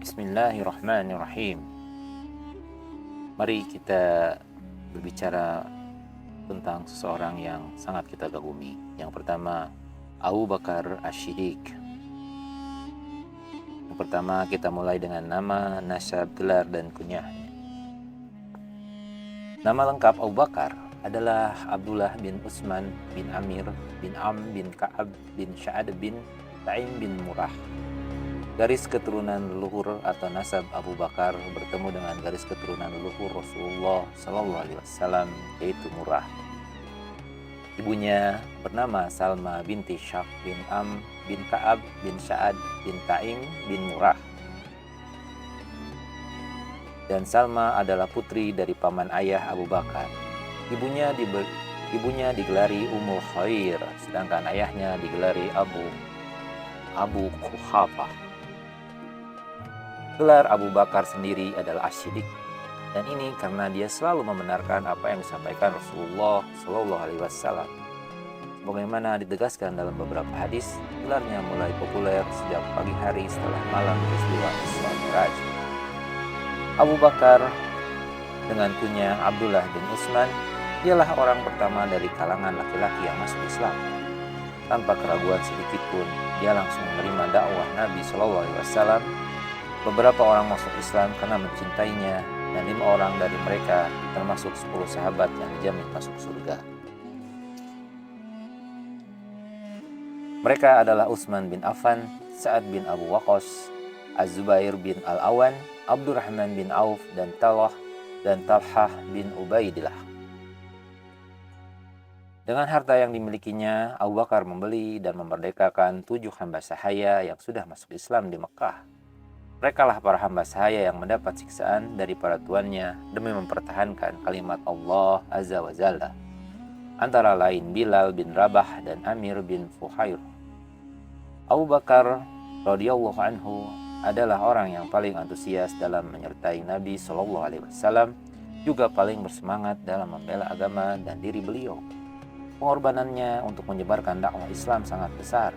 Bismillahirrahmanirrahim. Mari kita berbicara tentang seseorang yang sangat kita kagumi. Yang pertama, Abu Bakar Asy-Siddiq. Yang pertama kita mulai dengan nama, nasab, gelar, dan kunyahnya. Nama lengkap Abu Bakar adalah Abdullah bin Utsman bin Amir bin Am bin Ka'ab bin Sa'ad bin Taim bin Murrah. Garis keturunan leluhur atau nasab Abu Bakar bertemu dengan garis keturunan leluhur Rasulullah Sallallahu Alaihi Wasallam, yaitu Murrah. Ibunya bernama Salma binti Syaq bin Am bin Ka'ab bin Sa'ad bin Taim bin Murrah. Dan Salma adalah putri dari paman ayah Abu Bakar. Ibunya digelari Ummul Khair, sedangkan ayahnya digelari Abu Quhafah. Gelar Abu Bakar sendiri adalah Asy-Siddiq, dan ini karena dia selalu membenarkan apa yang disampaikan Rasulullah Shallallahu Alaihi Wasallam. Sebagaimana ditegaskan dalam beberapa hadis, gelarnya mulai populer sejak pagi hari setelah malam peristiwa Isra Mi'raj. Abu Bakar dengan kunyah Abdullah bin Utsman, dialah orang pertama dari kalangan laki-laki yang masuk Islam. Tanpa keraguan sedikit pun, dia langsung menerima dakwah Nabi Shallallahu Alaihi Wasallam. Beberapa orang masuk Islam karena mencintainya, dan 5 orang dari mereka termasuk 10 sahabat yang dijamin masuk surga. Mereka adalah Utsman bin Affan, Sa'ad bin Abu Waqqas, Az-Zubair bin Al-Awan, Abdurrahman bin Auf, dan Talhah bin Ubaidillah. Dengan harta yang dimilikinya, Abu Bakar membeli dan memerdekakan 7 hamba sahaya yang sudah masuk Islam di Mekah. Merekalah para hamba sahaya yang mendapat siksaan dari para tuannya demi mempertahankan kalimat Allah Azza wa Jalla. Antara lain Bilal bin Rabah dan Amir bin Fuhair. Abu Bakar radhiyallahu anhu adalah orang yang paling antusias dalam menyertai Nabi Shallallahu Alaihi Wasallam, juga paling bersemangat dalam membela agama dan diri beliau. Pengorbanannya untuk menyebarkan dakwah Islam sangat besar.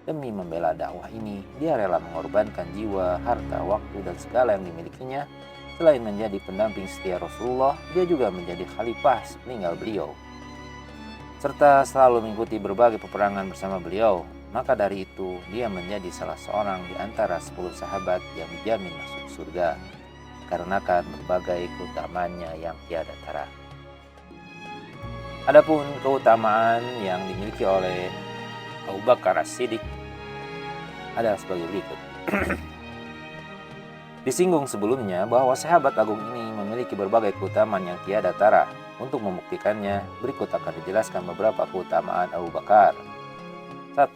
Demi membela dakwah ini, dia rela mengorbankan jiwa, harta, waktu, dan segala yang dimilikinya. Selain menjadi pendamping setia Rasulullah, dia juga menjadi khalifah sepeninggal beliau, serta selalu mengikuti berbagai peperangan bersama beliau. Maka dari itu, dia menjadi salah seorang di antara 10 sahabat yang dijamin masuk surga, dikarenakan berbagai keutamaannya yang tiada tara. Adapun keutamaan yang dimiliki oleh Abu Bakar Asy-Siddiq adalah sebagai berikut. Disinggung sebelumnya bahwa sahabat agung ini memiliki berbagai keutamaan yang tiada tara. Untuk membuktikannya, berikut akan dijelaskan beberapa keutamaan Abu Bakar. 1.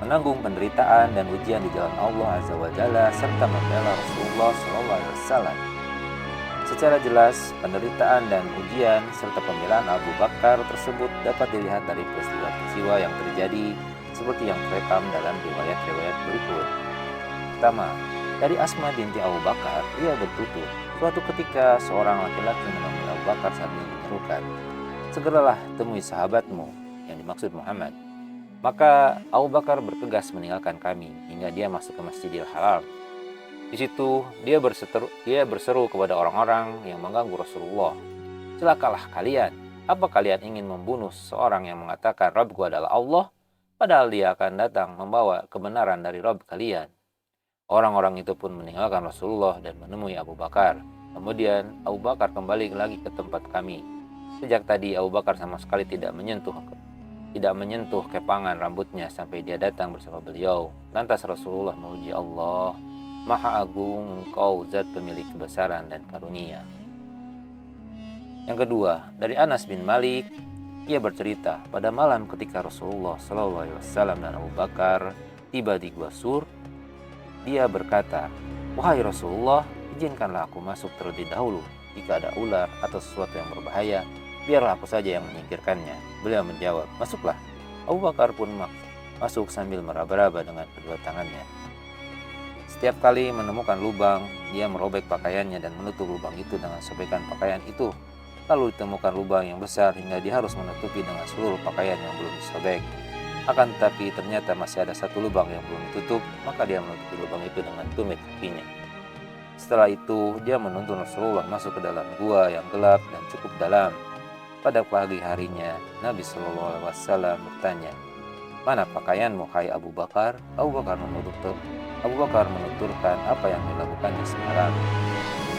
Menanggung penderitaan dan ujian di jalan Allah Azza wa Jalla serta membela Rasulullah Sallallahu Alaihi Wasallam. Secara jelas, penderitaan dan ujian serta pembelaan Abu Bakar tersebut dapat dilihat dari peristiwa-peristiwa yang terjadi seperti yang terekam dalam riwayat-riwayat berikut. Pertama, dari Asma binti Abu Bakar, ia bertutur, suatu ketika seorang laki-laki menemui Abu Bakar sambil menyerukan, "Segeralah temui sahabatmu," yang dimaksud Muhammad. Maka Abu Bakar bergegas meninggalkan kami hingga dia masuk ke Masjidil Haram. Di situ dia berseru kepada orang-orang yang mengganggu Rasulullah, "Celakalah kalian, apa kalian ingin membunuh seorang yang mengatakan Rabbku adalah Allah, padahal dia akan datang membawa kebenaran dari Rabb kalian?" Orang-orang itu pun meninggalkan Rasulullah dan menemui Abu Bakar. Kemudian Abu Bakar kembali lagi ke tempat kami. Sejak tadi Abu Bakar sama sekali tidak menyentuh kepangan rambutnya sampai dia datang bersama beliau. Lantas Rasulullah memuji Allah, "Maha agung Engkau zat pemilik kebesaran dan karunia." Yang kedua, dari Anas bin Malik, ia bercerita, pada malam ketika Rasulullah Shallallahu Alaihi Wasallam dan Abu Bakar tiba di Gua Sur, dia berkata, "Wahai Rasulullah, izinkanlah aku masuk terlebih dahulu. Jika ada ular atau sesuatu yang berbahaya, biarlah aku saja yang menyingkirkannya." Beliau menjawab, "Masuklah." Abu Bakar pun masuk sambil meraba-raba dengan kedua tangannya. Setiap kali menemukan lubang, dia merobek pakaiannya dan menutup lubang itu dengan sobekan pakaian itu. Lalu ditemukan lubang yang besar hingga dia harus menutupi dengan seluruh pakaian yang belum disobek. Akan tetapi ternyata masih ada satu lubang yang belum ditutup, maka dia menutupi lubang itu dengan tumit kakinya. Setelah itu, dia menuntun Rasulullah masuk ke dalam gua yang gelap dan cukup dalam. Pada pagi harinya, Nabi Shallallahu Alaihi Wasallam bertanya, "Mana pakaianmu, hai Abu Bakar?" Abu Bakar menuturkan apa yang dilakukannya semalam.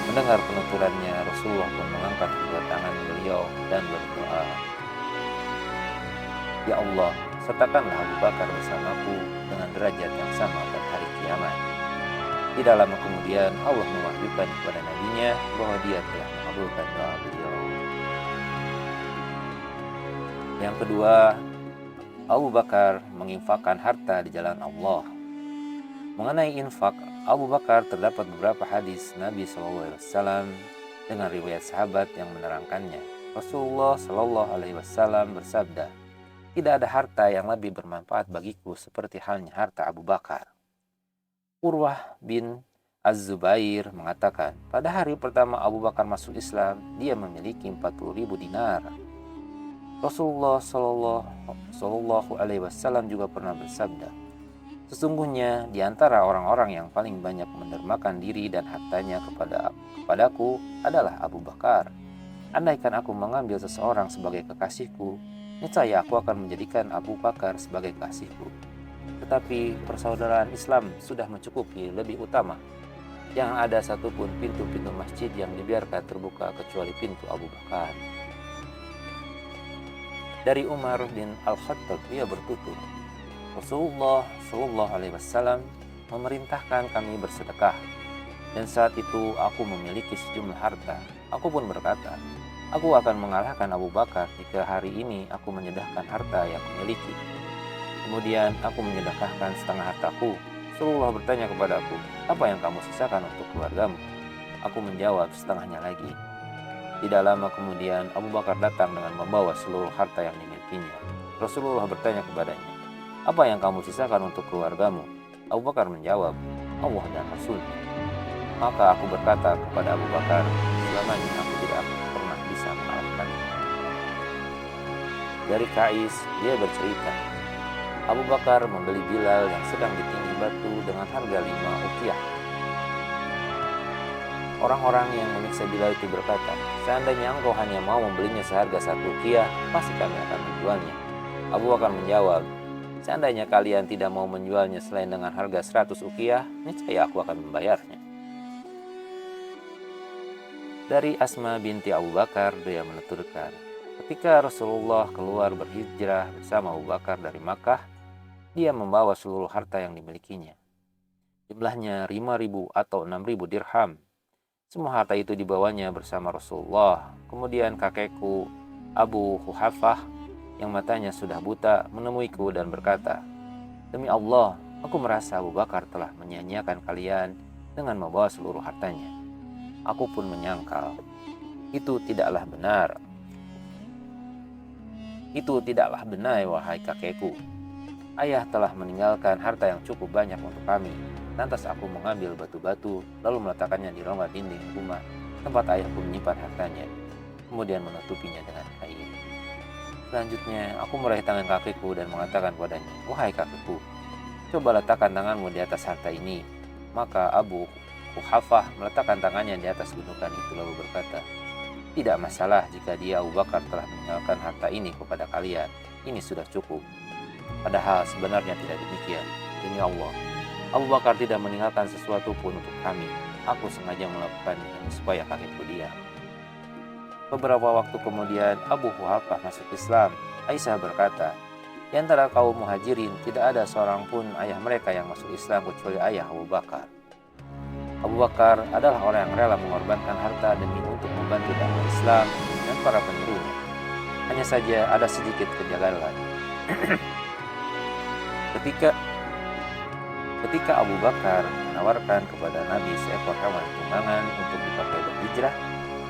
Mendengar penuturannya, Rasulullah pun mengangkat kedua tangan beliau dan berdoa, "Ya Allah, sertakanlah Abu Bakar bersamaku dengan derajat yang sama pada hari kiamat." Tidak lama kemudian Allah mewahyukan kepada nabinya bahwa dia telah mengabulkan doa beliau. Yang kedua, Abu Bakar menginfakkan harta di jalan Allah. Mengenai infak, Abu Bakar terdapat beberapa hadis Nabi SAW dengan riwayat sahabat yang menerangkannya. Rasulullah SAW bersabda, "Tidak ada harta yang lebih bermanfaat bagiku seperti halnya harta Abu Bakar." Urwah bin Az-Zubair mengatakan, pada hari pertama Abu Bakar masuk Islam, dia memiliki 40.000 dinar. Rasulullah Shallallahu Alaihi Wasallam juga pernah bersabda, "Sesungguhnya di antara orang-orang yang paling banyak mendermakan diri dan hartanya kepadaku adalah Abu Bakar. Andaikan aku mengambil seseorang sebagai kekasihku, niscaya aku akan menjadikan Abu Bakar sebagai kekasihku. Tetapi persaudaraan Islam sudah mencukupi, lebih utama. Jangan ada satupun pintu-pintu masjid yang dibiarkan terbuka kecuali pintu Abu Bakar." Dari Umar bin Al-Khattab, ia bertutur, Rasulullah Shallallahu Alaihi Wasallam memerintahkan kami bersedekah, dan saat itu aku memiliki sejumlah harta. Aku pun berkata, aku akan mengalahkan Abu Bakar jika hari ini aku menyedekahkan harta yang kumiliki. Kemudian aku menyedekahkan setengah hartaku. Rasulullah bertanya kepada aku, apa yang kamu sisakan untuk keluargamu? Aku menjawab, setengahnya lagi. Tidak lama kemudian Abu Bakar datang dengan membawa seluruh harta yang dimilikinya. Rasulullah bertanya kepadanya, apa yang kamu sisakan untuk keluargamu? Abu Bakar menjawab, Allah dan Rasul-Nya. Maka aku berkata kepada Abu Bakar, selamanya aku tidak akan pernah bisa mengalahkannya. Dari Kais, dia bercerita, Abu Bakar membeli Bilal yang sedang ditinggi batu dengan harga 5 uqiyah. Orang-orang yang menyiksa Bilal itu berkata, seandainya engkau hanya mau membelinya seharga 1 uqiyah, pasti kami akan menjualnya. Abu Bakar menjawab, seandainya kalian tidak mau menjualnya selain dengan harga 100 uqiyah, niscaya aku akan membayarnya. Dari Asma binti Abu Bakar, dia menuturkan, ketika Rasulullah keluar berhijrah bersama Abu Bakar dari Makkah, dia membawa seluruh harta yang dimilikinya. Jumlahnya 5.000 atau 6.000 dirham. Semua harta itu dibawanya bersama Rasulullah. Kemudian kakekku Abu Huhafah yang matanya sudah buta menemuiku dan berkata, demi Allah, aku merasa Abu Bakar telah menyia-nyiakan kalian dengan membawa seluruh hartanya. Aku pun menyangkal, itu tidaklah benar. Itu tidaklah benar, wahai kakekku. Ayah telah meninggalkan harta yang cukup banyak untuk kami. Lantas aku mengambil batu-batu, lalu meletakkannya di rongga dinding rumah tempat ayahku menyimpan hartanya, kemudian menutupinya dengan kain. Selanjutnya, aku meraih tangan kakekku dan mengatakan padanya, wahai kakekku, coba letakkan tanganmu di atas harta ini. Maka Abu Quhafah meletakkan tangannya di atas gundukan itu lalu berkata, tidak masalah jika dia Abu Bakar telah meninggalkan harta ini kepada kalian, ini sudah cukup. Padahal sebenarnya tidak demikian. Demi Allah, Abu Bakar tidak meninggalkan sesuatu pun untuk kami. Aku sengaja melakukannya supaya kakekku diam. Beberapa waktu kemudian Abu Quhafah masuk Islam. Aisyah berkata, di antara kaum muhajirin tidak ada seorang pun ayah mereka yang masuk Islam kecuali ayah Abu Bakar. Abu Bakar adalah orang yang rela mengorbankan harta demi untuk membantu dakwah Islam dan para penyerunya. Hanya saja ada sedikit kejanggalan. Ketika Abu Bakar menawarkan kepada Nabi seekor hewan tunggangan untuk dipakai berhijrah,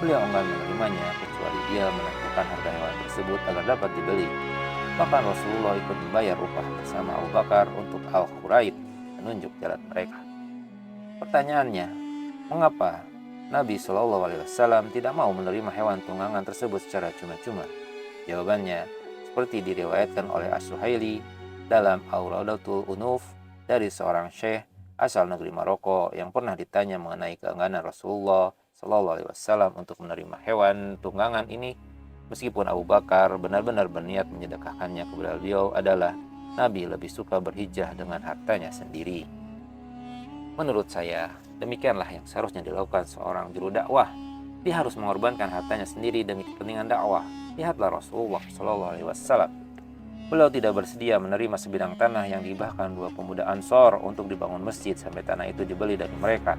beliau enggan menerimanya kecuali dia menentukan harga hewan tersebut agar dapat dibeli. Bahkan Rasulullah ikut membayar upah bersama Abu Bakar untuk Al-Khuraib, menunjuk jalan mereka. Pertanyaannya, mengapa Nabi SAW tidak mau menerima hewan tunggangan tersebut secara cuma-cuma? Jawabannya, seperti diriwayatkan oleh As-Suhaili dalam Auradatul Unuf dari seorang syekh asal negeri Maroko yang pernah ditanya mengenai keengganan Rasulullah Shallallahu Alaihi Wasallam untuk menerima hewan tunggangan ini, meskipun Abu Bakar benar-benar berniat menyedekahkannya kepada beliau, adalah Nabi lebih suka berhijrah dengan hartanya sendiri. Menurut saya, demikianlah yang seharusnya dilakukan seorang juru dakwah. Dia harus mengorbankan hartanya sendiri demi kepentingan dakwah. Lihatlah Rasulullah Shallallahu Alaihi Wasallam. Beliau tidak bersedia menerima sebidang tanah yang dihibahkan dua pemuda Ansor untuk dibangun masjid sampai tanah itu dibeli dari mereka.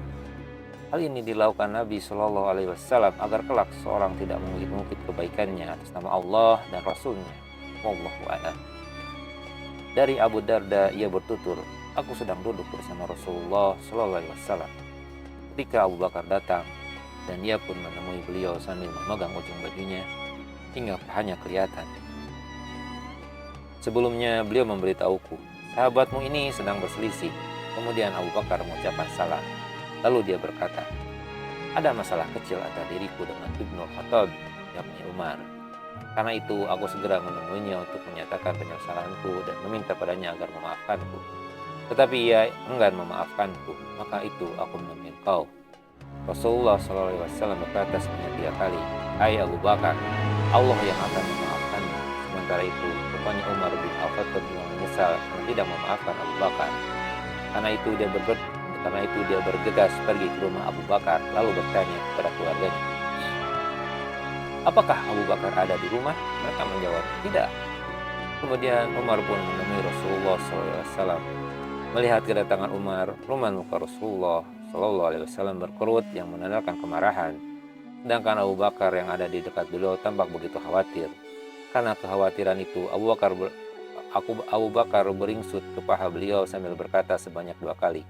Hal ini dilakukan Nabi Shallallahu Alaihi Wasallam agar kelak seorang tidak mengungkit-ungkit kebaikannya atas nama Allah dan Rasulnya. Wallahu a'lam. Dari Abu Darda, ia bertutur, aku sedang duduk bersama Rasulullah Shallallahu Alaihi Wasallam ketika Abu Bakar datang, dan dia pun menemui beliau sambil memegang ujung bajunya hingga pahanya kelihatan. Sebelumnya beliau memberitahuku, sahabatmu ini sedang berselisih. Kemudian Abu Bakar mengucapkan salam. Lalu dia berkata, ada masalah kecil antara diriku dengan Ibnu Khattab, yakni Umar. Karena itu aku segera menemuinya untuk menyatakan penyesalanku dan meminta padanya agar memaafkanku. Tetapi ia enggan memaafkanku, maka itu aku menemui engkau. Rasulullah SAW berkata sebanyak 3 kali, hai Abu Bakar, Allah yang akan memaafkanmu. Sementara itu, rupanya Umar bin Al-Khattab yang menyesal karena tidak memaafkan Abu Bakar. Karena itu dia bergegas pergi ke rumah Abu Bakar, lalu bertanya kepada keluarganya, apakah Abu Bakar ada di rumah? Mereka menjawab, tidak. Kemudian Umar pun menemui Rasulullah SAW. Melihat kedatangan Umar, ruman muka Rasulullah SAW berkerut yang menandakan kemarahan. Sedangkan Abu Bakar yang ada di dekat beliau tampak begitu khawatir. Karena kekhawatiran itu, Abu Bakar beringsut ke paha beliau sambil berkata sebanyak 2 kali,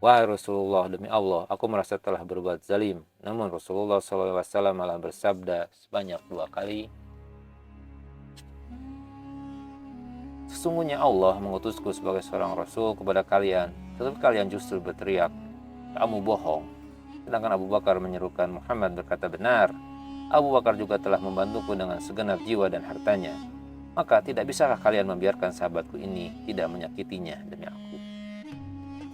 wahai Rasulullah, demi Allah, aku merasa telah berbuat zalim. Namun Rasulullah SAW malah bersabda sebanyak 2 kali, sesungguhnya Allah mengutusku sebagai seorang Rasul kepada kalian, tetapi kalian justru berteriak, kamu bohong. Sedangkan Abu Bakar menyerukan, Muhammad berkata benar. Abu Bakar juga telah membantuku dengan segenap jiwa dan hartanya. Maka tidak bisakah kalian membiarkan sahabatku ini tidak menyakitinya demi aku?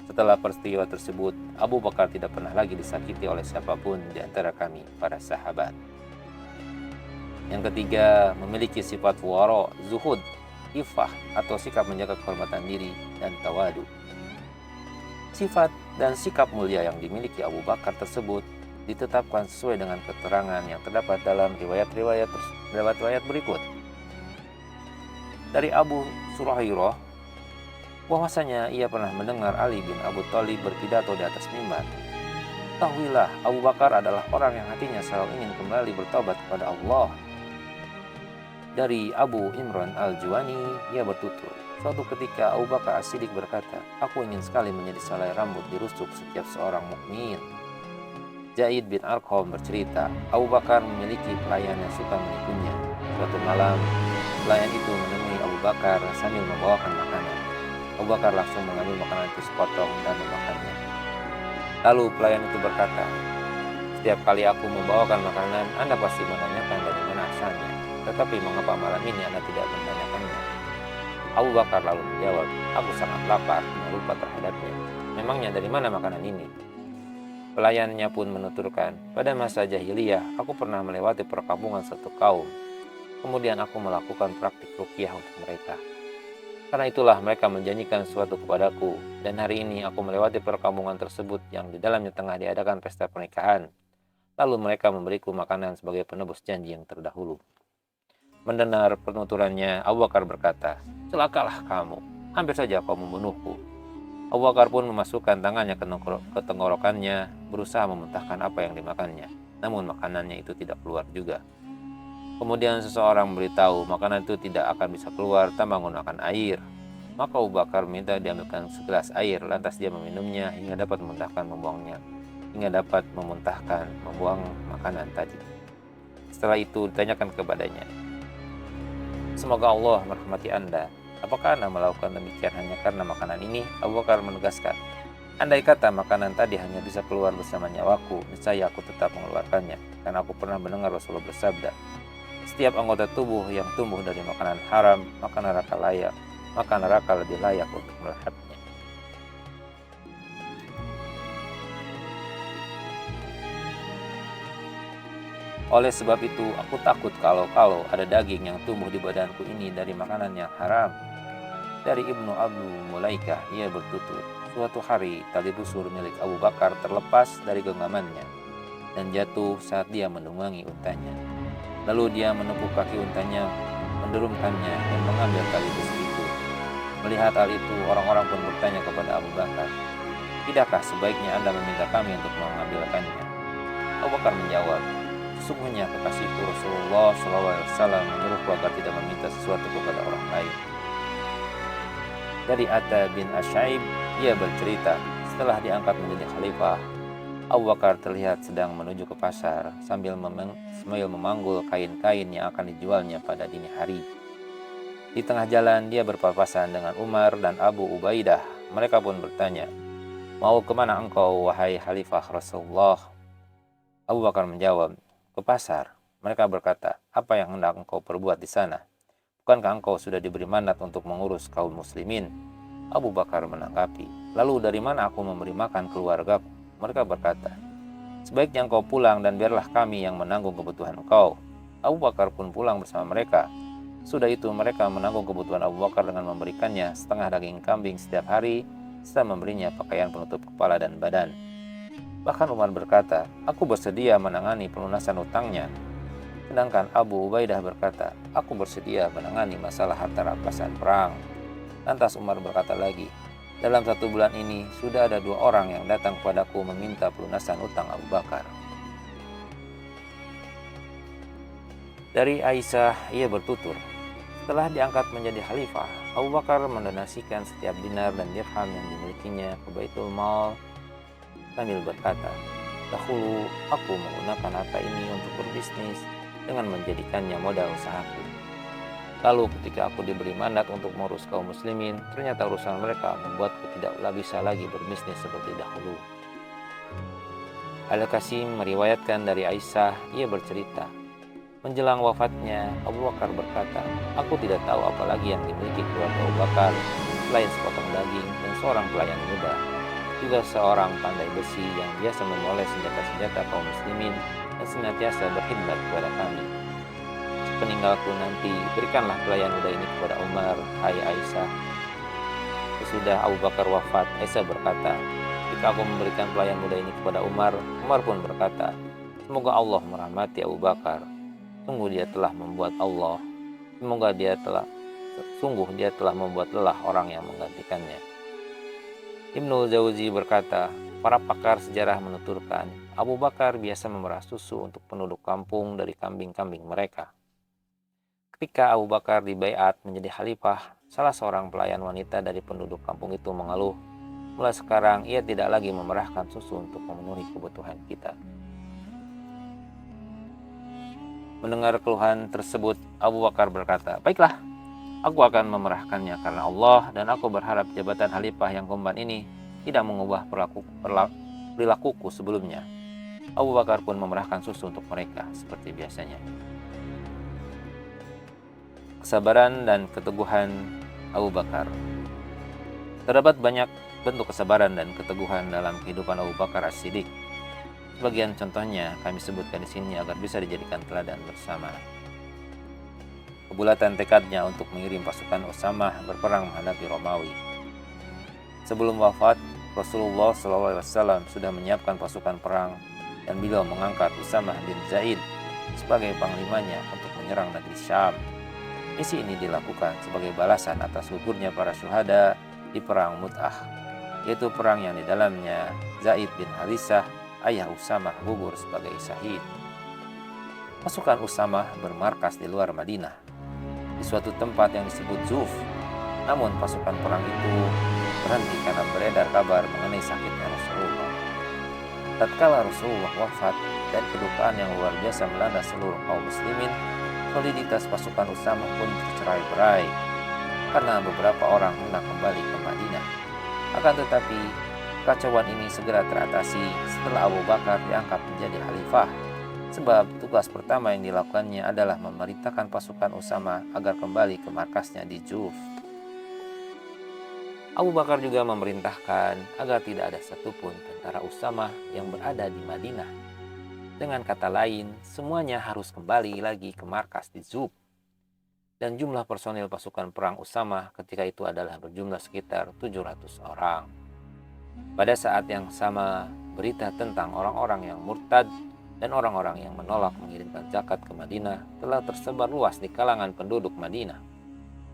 Setelah peristiwa tersebut, Abu Bakar tidak pernah lagi disakiti oleh siapapun di antara kami, para sahabat. Yang ketiga, memiliki sifat wara, zuhud, ifah atau sikap menjaga kehormatan diri dan tawadu. Sifat dan sikap mulia yang dimiliki Abu Bakar tersebut ditetapkan sesuai dengan keterangan yang terdapat dalam riwayat berikut. Dari Abu Surairah bahwasanya ia pernah mendengar Ali bin Abu Thalib berpidato di atas mimbar. Ketahuilah, Abu Bakar adalah orang yang hatinya selalu ingin kembali bertobat kepada Allah. Dari Abu Imran Al-Juwani, ia bertutur, suatu ketika Abu Bakar As-Siddiq berkata, aku ingin sekali menjadi selai rambut dirusuk setiap seorang mukmin. Zaid bin Arqam bercerita, Abu Bakar memiliki pelayan yang suka menipunya. Suatu malam, pelayan itu menemui Abu Bakar sambil membawakan makanan. Abu Bakar langsung mengambil makanan itu sepotong dan memakannya. Lalu pelayan itu berkata, setiap kali aku membawakan makanan, Anda pasti menanyakan dari mana asalnya. Tetapi mengapa malam ini Anda tidak menanyakannya? Abu Bakar lalu menjawab, aku sangat lapar dan lupa terhadapnya. Memangnya dari mana makanan ini? Pelayannya pun menuturkan, pada masa jahiliyah aku pernah melewati perkampungan satu kaum. Kemudian aku melakukan praktik ruqyah untuk mereka. Karena itulah mereka menjanjikan sesuatu kepadaku, dan hari ini aku melewati perkampungan tersebut yang di dalamnya tengah diadakan pesta pernikahan. Lalu mereka memberiku makanan sebagai penebus janji yang terdahulu. Mendengar penuturannya, Abu Bakar berkata, celakalah kamu, hampir saja kau membunuhku. Abu Bakar pun memasukkan tangannya ke tenggorokannya, berusaha memuntahkan apa yang dimakannya. Namun makanannya itu tidak keluar juga. Kemudian seseorang memberitahu makanan itu tidak akan bisa keluar tanpa menggunakan air. Maka Abu Bakar minta diambilkan segelas air, lantas dia meminumnya hingga dapat memuntahkan membuang makanan tadi. Setelah itu ditanyakan kepadanya, semoga Allah merahmati Anda. Apakah Anda melakukan demikian hanya karena makanan ini? Abu Bakar menegaskan, andai kata makanan tadi hanya bisa keluar bersama nyawaku, niscaya aku tetap mengeluarkannya. Karena aku pernah mendengar Rasulullah bersabda, setiap anggota tubuh yang tumbuh dari makanan haram, maka neraka layak. maka neraka lebih layak untuk melahapnya. Oleh sebab itu, aku takut kalau ada daging yang tumbuh di badanku ini dari makanan yang haram. Dari Ibnu Abu Mulaikah, ia bertutur, suatu hari tali busur milik Abu Bakar terlepas dari genggamannya dan jatuh saat dia menunggangi untanya. Lalu dia menepuk kaki untanya, mendurumkannya dan mengambil tali busur itu. Melihat hal itu, orang-orang pun bertanya kepada Abu Bakar, tidakkah sebaiknya Anda meminta kami untuk mengambilkannya? Abu Bakar menjawab, sesungguhnya kekasihku Rasulullah SAW menyuruhku agar tidak meminta sesuatu kepada orang lain. Dari Atta bin Asyaib, ia bercerita, setelah diangkat menjadi khalifah, Abu Bakar terlihat sedang menuju ke pasar sambil memanggul kain-kain yang akan dijualnya pada dini hari. Di tengah jalan dia berpapasan dengan Umar dan Abu Ubaidah. Mereka pun bertanya, mau kemana engkau wahai khalifah Rasulullah? Abu Bakar menjawab, ke pasar. Mereka berkata, apa yang hendak engkau perbuat di sana? Bukankah engkau sudah diberi mandat untuk mengurus kaum muslimin? Abu Bakar menanggapi, lalu dari mana aku memberi makan keluargaku? Mereka berkata, sebaiknya engkau pulang dan biarlah kami yang menanggung kebutuhan engkau. Abu Bakar pun pulang bersama mereka. Sudah itu mereka menanggung kebutuhan Abu Bakar dengan memberikannya setengah daging kambing setiap hari, serta memberinya pakaian penutup kepala dan badan. Bahkan Umar berkata, aku bersedia menangani pelunasan utangnya. Sedangkan Abu Ubaidah berkata, aku bersedia menangani masalah harta rampasan perang. Lantas Umar berkata lagi, dalam 1 bulan ini sudah ada 2 orang yang datang kepadaku meminta pelunasan utang Abu Bakar. Dari Aisyah, ia bertutur, setelah diangkat menjadi khalifah, Abu Bakar mendonasikan setiap dinar dan dirham yang dimilikinya ke Baitul Mal sambil berkata, dahulu aku menggunakan harta ini untuk berbisnis dengan menjadikannya modal usahaku. Lalu ketika aku diberi mandat untuk mengurus kaum muslimin, ternyata urusan mereka membuatku tidak bisa lagi berbisnis seperti dahulu. Al-Qasim meriwayatkan dari Aisyah, ia bercerita, menjelang wafatnya, Abu Bakar berkata, aku tidak tahu apa lagi yang dimiliki keluarga Abu Bakar selain sepotong daging dan seorang pelayan muda, juga seorang pandai besi yang biasa memoleh senjata-senjata kaum muslimin dan senantiasa berkhidmat kepada kami. Sepeninggalku nanti, berikanlah pelayan muda ini kepada Umar, hai Aisyah. Sesudah Abu Bakar wafat, Aisyah berkata, ketika aku memberikan pelayan muda ini kepada Umar, Umar pun berkata, semoga Allah merahmati Abu Bakar. Sungguh dia telah membuat lelah orang yang menggantikannya. Ibnu Jauzi berkata, para pakar sejarah menuturkan, Abu Bakar biasa memerah susu untuk penduduk kampung dari kambing-kambing mereka. Ketika Abu Bakar dibaiat menjadi khalifah, salah seorang pelayan wanita dari penduduk kampung itu mengeluh, mulai sekarang ia tidak lagi memerahkan susu untuk memenuhi kebutuhan kita. Mendengar keluhan tersebut, Abu Bakar berkata, baiklah, aku akan memerahkannya karena Allah dan aku berharap jabatan khalifah yang kemban ini tidak mengubah perilakuku sebelumnya. Abu Bakar pun memerahkan susu untuk mereka seperti biasanya. Kesabaran dan keteguhan Abu Bakar. Terdapat banyak bentuk kesabaran dan keteguhan dalam kehidupan Abu Bakar As-Siddiq. Sebagian contohnya kami sebutkan di sini agar bisa dijadikan teladan bersama. Kebulatan tekadnya untuk mengirim pasukan Usamah berperang menghadapi Romawi. Sebelum wafat, Rasulullah SAW sudah menyiapkan pasukan perang dan beliau mengangkat Usamah bin Zaid sebagai panglimanya untuk menyerang negeri Syam. Misi ini dilakukan sebagai balasan atas gugurnya para syuhada di perang Mut'ah, yaitu perang yang di dalamnya Zaid bin Harithah, ayah Usamah, gugur sebagai syahid. Pasukan Usamah bermarkas di luar Madinah, di suatu tempat yang disebut Zuf. Namun pasukan perang itu berhenti karena beredar kabar mengenai sakitnya Rasulullah. Tatkala Rasulullah wafat dan kedukaan yang luar biasa melanda seluruh kaum muslimin, soliditas pasukan Usamah pun tercerai-berai karena beberapa orang hendak kembali ke Madinah. Akan tetapi kekacauan ini segera teratasi setelah Abu Bakar diangkat menjadi khalifah, sebab tugas pertama yang dilakukannya adalah memerintahkan pasukan Usamah agar kembali ke markasnya di Juf. Abu Bakar juga memerintahkan agar tidak ada satupun tentara Usamah yang berada di Madinah. Dengan kata lain, semuanya harus kembali lagi ke markas di Zub. Dan jumlah personil pasukan perang Usamah ketika itu adalah berjumlah sekitar 700 orang. Pada saat yang sama, berita tentang orang-orang yang murtad dan orang-orang yang menolak mengirimkan zakat ke Madinah telah tersebar luas di kalangan penduduk Madinah.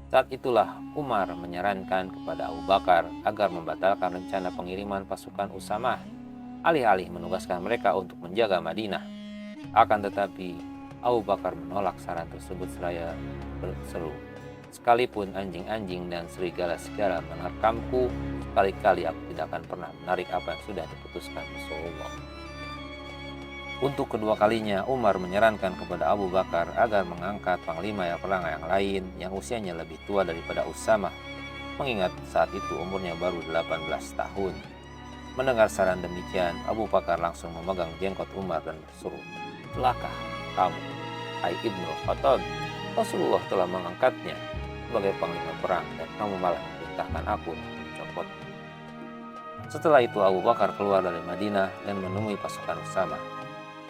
Saat itulah Umar menyarankan kepada Abu Bakar agar membatalkan rencana pengiriman pasukan Usamah, alih-alih menugaskan mereka untuk menjaga Madinah. Akan tetapi, Abu Bakar menolak saran tersebut seraya berseru, "Sekalipun anjing-anjing dan serigala-serigala menerkamku, sekali-kali aku tidak akan pernah menarik apa yang sudah diputuskan Rasulullah." Untuk kedua kalinya, Umar menyarankan kepada Abu Bakar agar mengangkat panglima perang yang lain yang usianya lebih tua daripada Usamah, mengingat saat itu umurnya baru 18 tahun. Mendengar saran demikian, Abu Bakar langsung memegang jenggot Umar dan berseru, "Celaka kamu, hai Ibnu Khattab, Rasulullah telah mengangkatnya sebagai panglima perang dan kamu malah memerintahkan aku untuk mencopotnya." Setelah itu Abu Bakar keluar dari Madinah dan menemui pasukan Usamah.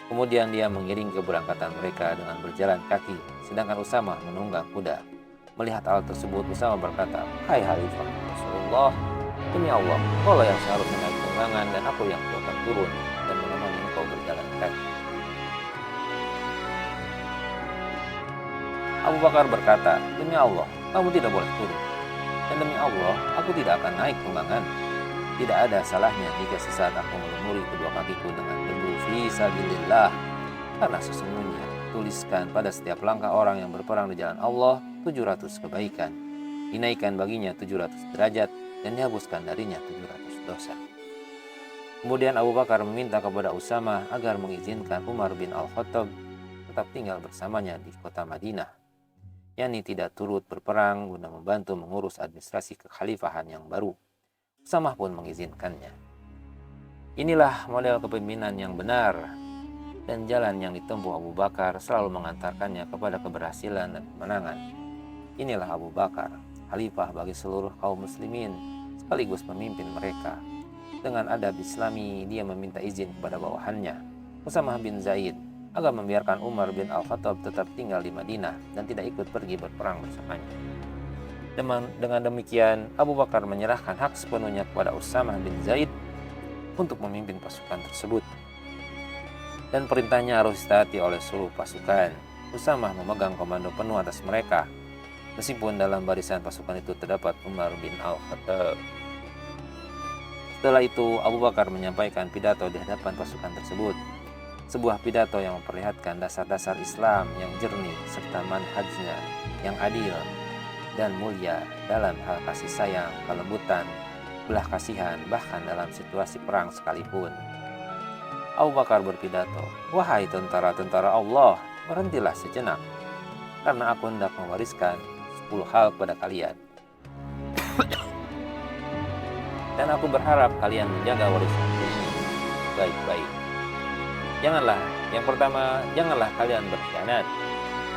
Kemudian dia mengiringi keberangkatan mereka dengan berjalan kaki, sedangkan Usamah menunggang kuda. Melihat hal tersebut, Usamah berkata, "Hai Khalifah Rasulullah, demi Allah, kaulah yang seharusnya naik tunggangan dan aku yang akan turun dan menemani engkau berjalan kaki." Abu Bakar berkata, "Demi Allah, kamu tidak boleh turun. Dan demi Allah, aku tidak akan naik tunggangan. Tidak ada salahnya jika sesaat aku melumuri kedua kakiku dengan debu fi sabilillah. Karena sesungguhnya tuliskan pada setiap langkah orang yang berperang di jalan Allah 700 kebaikan. Dinaikkan baginya 700 derajat dan dihapuskan darinya 700 dosa." Kemudian Abu Bakar meminta kepada Usamah agar mengizinkan Umar bin Al-Khattab tetap tinggal bersamanya di kota Madinah, yakni tidak turut berperang guna membantu mengurus administrasi kekhalifahan yang baru. Usamah pun mengizinkannya. Inilah model kepemimpinan yang benar, dan jalan yang ditempuh Abu Bakar selalu mengantarkannya kepada keberhasilan dan kemenangan. Inilah Abu Bakar, khalifah bagi seluruh kaum muslimin, sekaligus pemimpin mereka. Dengan adab Islami, dia meminta izin kepada bawahannya, Usamah bin Zaid, agar membiarkan Umar bin Al-Khattab tetap tinggal di Madinah dan tidak ikut pergi berperang bersamanya. Dengan demikian, Abu Bakar menyerahkan hak sepenuhnya kepada Usamah bin Zaid untuk memimpin pasukan tersebut. Dan perintahnya harus ditaati oleh seluruh pasukan. Usamah memegang komando penuh atas mereka, meskipun dalam barisan pasukan itu terdapat Umar bin Al-Khattab. Setelah itu, Abu Bakar menyampaikan pidato di hadapan pasukan tersebut. Sebuah pidato yang memperlihatkan dasar-dasar Islam yang jernih serta manhajnya yang adil dan mulia dalam hal kasih sayang, kelembutan, belah kasihan, bahkan dalam situasi perang sekalipun. Abu Bakar berpidato, "Wahai tentara-tentara Allah, berhentilah sejenak, karena aku hendak mewariskan 10 hal kepada kalian. Dan aku berharap kalian menjaga warisan ini baik-baik. Yang pertama, janganlah kalian berkhianat.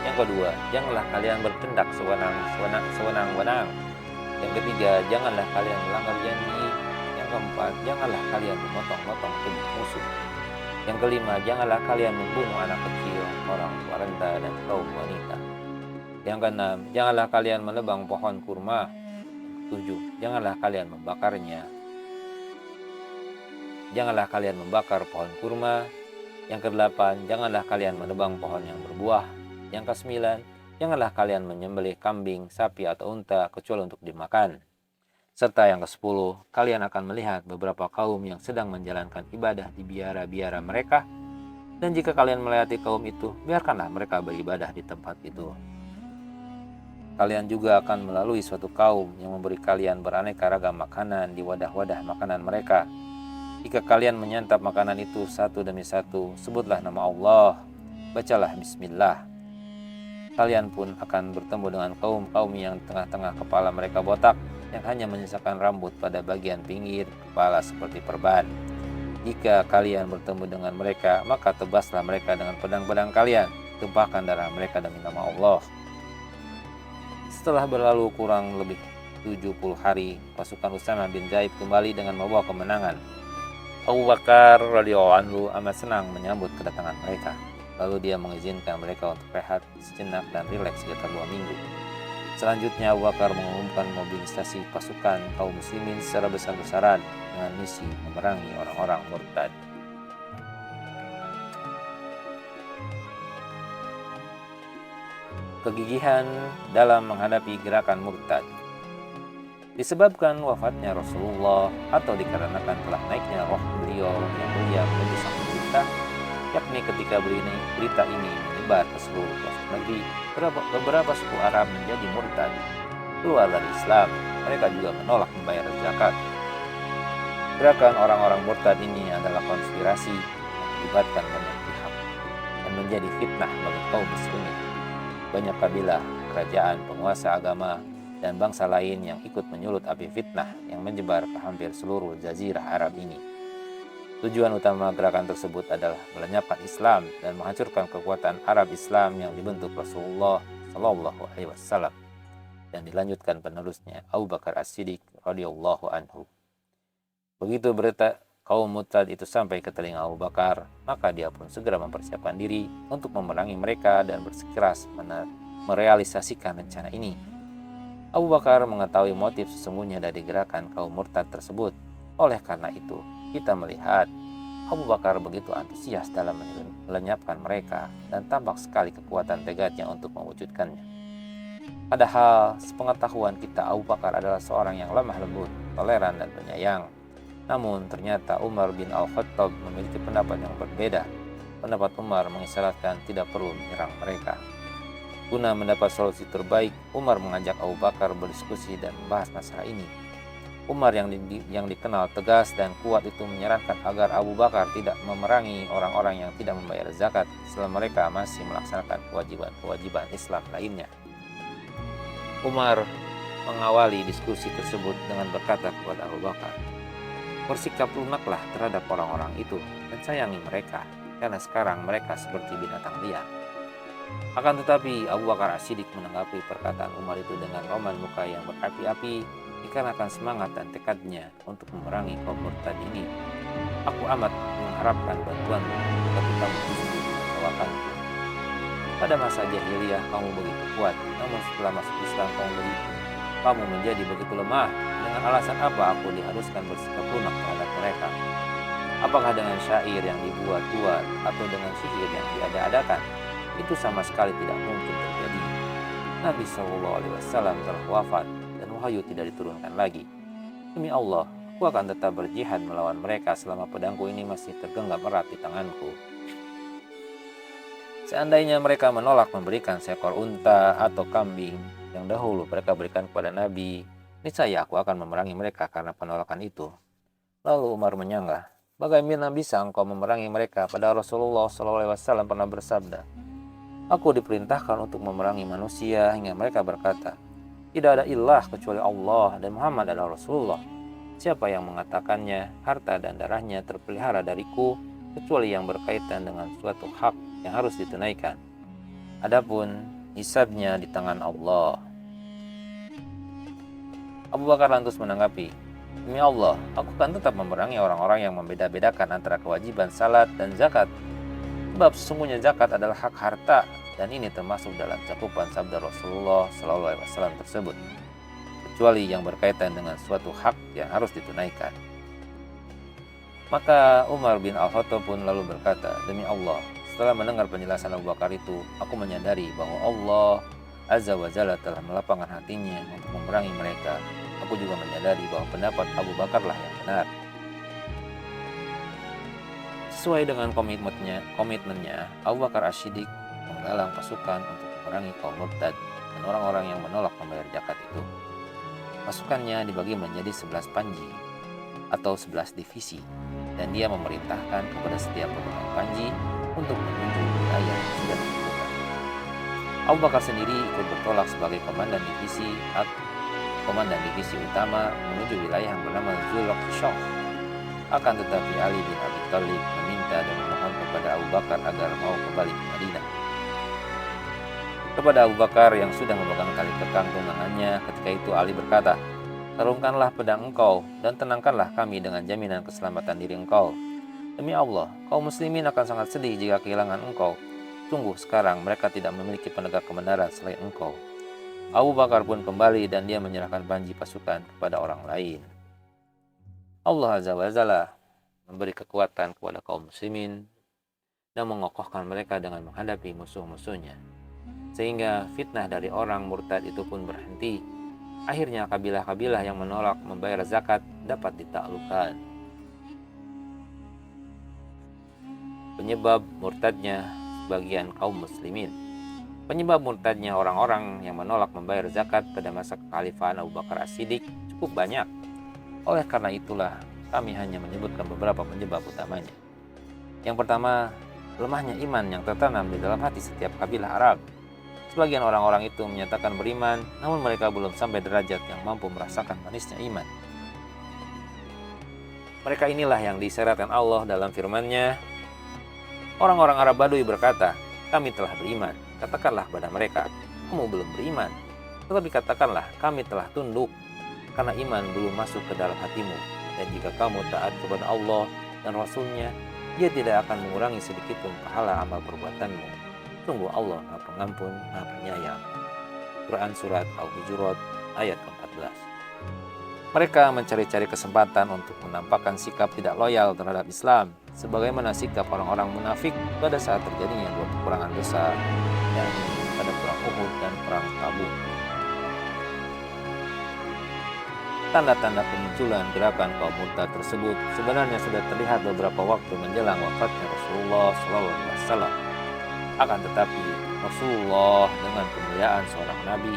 Yang kedua, janganlah kalian bertindak sewenang-wenang. Yang ketiga, janganlah kalian melanggar janji. Yang keempat, janganlah kalian memotong-motong tubuh musuh. Yang kelima, janganlah kalian membunuh anak kecil, orang tua renta, dan kaum wanita. Yang keenam, janganlah kalian menebang pohon kurma. Yang ketujuh, janganlah kalian membakarnya. Janganlah kalian membakar pohon kurma. Yang kedelapan, janganlah kalian menebang pohon yang berbuah. Yang kesembilan, janganlah kalian menyembelih kambing, sapi, atau unta kecuali untuk dimakan. Serta yang ke-10, kalian akan melihat beberapa kaum yang sedang menjalankan ibadah di biara-biara mereka. Dan jika kalian melewati kaum itu, biarkanlah mereka beribadah di tempat itu. Kalian juga akan melalui suatu kaum yang memberi kalian beraneka ragam makanan di wadah-wadah makanan mereka. Jika kalian menyantap makanan itu satu demi satu, sebutlah nama Allah, bacalah bismillah. Kalian pun akan bertemu dengan kaum-kaum yang tengah-tengah kepala mereka botak, yang hanya menyisakan rambut pada bagian pinggir kepala seperti perban. Jika kalian bertemu dengan mereka, maka tebaslah mereka dengan pedang-pedang kalian, tumpahkan darah mereka demi nama Allah. Setelah berlalu kurang lebih 70 hari, pasukan Usama bin Zaid kembali dengan membawa kemenangan. Abu Bakar radhiyallahu anhu amat senang menyambut kedatangan mereka. Lalu dia mengizinkan mereka untuk rehat sejenak dan rileks sekitar 2 minggu. Selanjutnya Abu Bakar mengumumkan mobilisasi pasukan kaum muslimin secara besar-besaran dengan misi memerangi orang-orang murtad. Kegigihan dalam menghadapi gerakan murtad. Disebabkan wafatnya Rasulullah atau dikarenakan telah naiknya roh beliau yang mulia menjadi sang pencipta, yakni ketika berita ini menyebar ke seluruh pelosok negeri, beberapa suku Arab menjadi murtad, keluar dari Islam. Mereka juga menolak membayar zakat. Gerakan orang-orang murtad ini adalah konspirasi yang melibatkan banyak pihak dan menjadi fitnah bagi kaum muslimin. Banyak kabilah, kerajaan, penguasa agama, dan bangsa lain yang ikut menyulut api fitnah yang menyebar ke hampir seluruh jazirah Arab ini. Tujuan utama gerakan tersebut adalah melenyapkan Islam dan menghancurkan kekuatan Arab Islam yang dibentuk Rasulullah Shallallahu Alaihi Wasallam dan dilanjutkan penerusnya Abu Bakar As-Siddiq radhiyallahu anhu. Begitu berita kaum murtad itu sampai ke telinga Abu Bakar, maka dia pun segera mempersiapkan diri untuk memerangi mereka dan bersikeras merealisasikan rencana ini. Abu Bakar mengetahui motif sesungguhnya dari gerakan kaum murtad tersebut. Oleh karena itu, kita melihat Abu Bakar begitu antusias dalam melenyapkan mereka dan tampak sekali kekuatan tegadnya untuk mewujudkannya. Padahal, sepengetahuan kita, Abu Bakar adalah seorang yang lemah lembut, toleran, dan penyayang. Namun, ternyata Umar bin Al-Khattab memiliki pendapat yang berbeda. Pendapat Umar mengisyaratkan tidak perlu menyerang mereka. Guna mendapat solusi terbaik, Umar mengajak Abu Bakar berdiskusi dan membahas masalah ini. Umar yang dikenal tegas dan kuat itu menyarankan agar Abu Bakar tidak memerangi orang-orang yang tidak membayar zakat selama mereka masih melaksanakan kewajiban-kewajiban Islam lainnya. Umar mengawali diskusi tersebut dengan berkata kepada Abu Bakar, "Bersikap lunaklah terhadap orang-orang itu dan sayangi mereka, karena sekarang mereka seperti binatang liar." Akan tetapi Abu Bakar As-Siddiq menanggapi perkataan Umar itu dengan roman muka yang berapi-api dikarenakan semangat dan tekadnya untuk memerangi kaum murtad ini. "Aku amat mengharapkan bantuanmu ketika justru mengecewakanku. Pada masa jahiliyah kamu begitu kuat, namun setelah masuk Islam kamu menjadi begitu lemah. Dengan alasan apa aku diharuskan bersikap lunak terhadap mereka? Apakah dengan syair yang dibuat-buat atau dengan sihir yang diada-adakan? Itu sama sekali tidak mungkin terjadi. Nabi SAW telah wafat dan wahyu tidak diturunkan lagi. Demi Allah, aku akan tetap berjihad melawan mereka selama pedangku ini masih tergenggam erat di tanganku. Seandainya mereka menolak memberikan seekor unta atau kambing yang dahulu mereka berikan kepada Nabi, niscaya aku akan memerangi mereka karena penolakan itu." Lalu Umar menyanggah, "Bagaimana bisa engkau memerangi mereka? Pada Rasulullah SAW pernah bersabda, 'Aku diperintahkan untuk memerangi manusia hingga mereka berkata, tidak ada ilah kecuali Allah dan Muhammad adalah Rasulullah. Siapa yang mengatakannya, harta dan darahnya terpelihara dariku, kecuali yang berkaitan dengan suatu hak yang harus ditunaikan. Adapun hisabnya di tangan Allah." Abu Bakar lantas menanggapi, "Demi Allah, aku akan tetap memerangi orang-orang yang membeda-bedakan antara kewajiban salat dan zakat. Sebab sesungguhnya zakat adalah hak harta, dan ini termasuk dalam cakupan sabda Rasulullah SAW tersebut, kecuali yang berkaitan dengan suatu hak yang harus ditunaikan." Maka Umar bin Al-Khattab pun lalu berkata, "Demi Allah, setelah mendengar penjelasan Abu Bakar itu, aku menyadari bahwa Allah Azza wa Jalla telah melapangkan hatinya untuk memerangi mereka. Aku juga menyadari bahwa pendapat Abu Bakarlah yang benar." Sesuai dengan komitmennya, Abu Bakar As-Siddiq menggalang pasukan untuk memerangi kaum murtad dan orang-orang yang menolak membayar zakat itu. Pasukannya dibagi menjadi 11 panji atau 11 divisi, dan dia memerintahkan kepada setiap pemegang panji untuk menuju wilayah yang sudah ditentukan. Abu Bakar sendiri ikut bertolak sebagai komandan divisi utama menuju wilayah yang bernama Zulqashah. Akan tetapi Ali bin Abi Thalib meminta dan memohon kepada Abu Bakar agar mau kembali ke Madinah. Kepada Abu Bakar yang sudah memegang tali kekang tunangannya, ketika itu Ali berkata, Tarungkanlah pedang engkau dan tenangkanlah kami dengan jaminan keselamatan diri engkau. Demi Allah, kaum muslimin akan sangat sedih jika kehilangan engkau. Sungguh sekarang mereka tidak memiliki penegak kebenaran selain engkau. Abu Bakar pun kembali dan dia menyerahkan panji pasukan kepada orang lain. Allah Azza wa Jalla memberi kekuatan kepada kaum muslimin dan mengokohkan mereka dengan menghadapi musuh-musuhnya. Sehingga fitnah dari orang murtad itu pun berhenti. Akhirnya kabilah-kabilah yang menolak membayar zakat dapat ditaklukkan. Penyebab murtadnya sebagian kaum muslimin. Penyebab murtadnya orang-orang yang menolak membayar zakat pada masa kekhalifahan Abu Bakar As-Siddiq cukup banyak. Oleh karena itulah kami hanya menyebutkan beberapa penyebab utamanya. Yang pertama, lemahnya iman yang tertanam di dalam hati setiap kabilah Arab. Sebagian orang-orang itu menyatakan beriman, namun mereka belum sampai derajat yang mampu merasakan manisnya iman. Mereka inilah yang disyaratkan Allah dalam firman-Nya. Orang-orang Arab Badui berkata, kami telah beriman. Katakanlah kepada mereka, kamu belum beriman. Tetapi katakanlah, kami telah tunduk, karena iman belum masuk ke dalam hatimu. Dan jika kamu taat kepada Allah dan Rasul-Nya, Dia tidak akan mengurangi sedikitpun pahala amal perbuatanmu. Sungguh Allah Maha Pengampun, Maha Penyayang. Quran Surat Al-Hujurat ayat ke-14. Mereka mencari-cari kesempatan untuk menampakkan sikap tidak loyal terhadap Islam, sebagaimana sikap orang-orang munafik pada saat terjadinya dua peperangan besar, yakni pada perang Uhud dan perang Tabuk. Tanda-tanda kemunculan gerakan kaum murtad tersebut sebenarnya sudah terlihat beberapa waktu menjelang wafatnya Rasulullah SAW. Akan tetapi Rasulullah dengan kemuliaan seorang nabi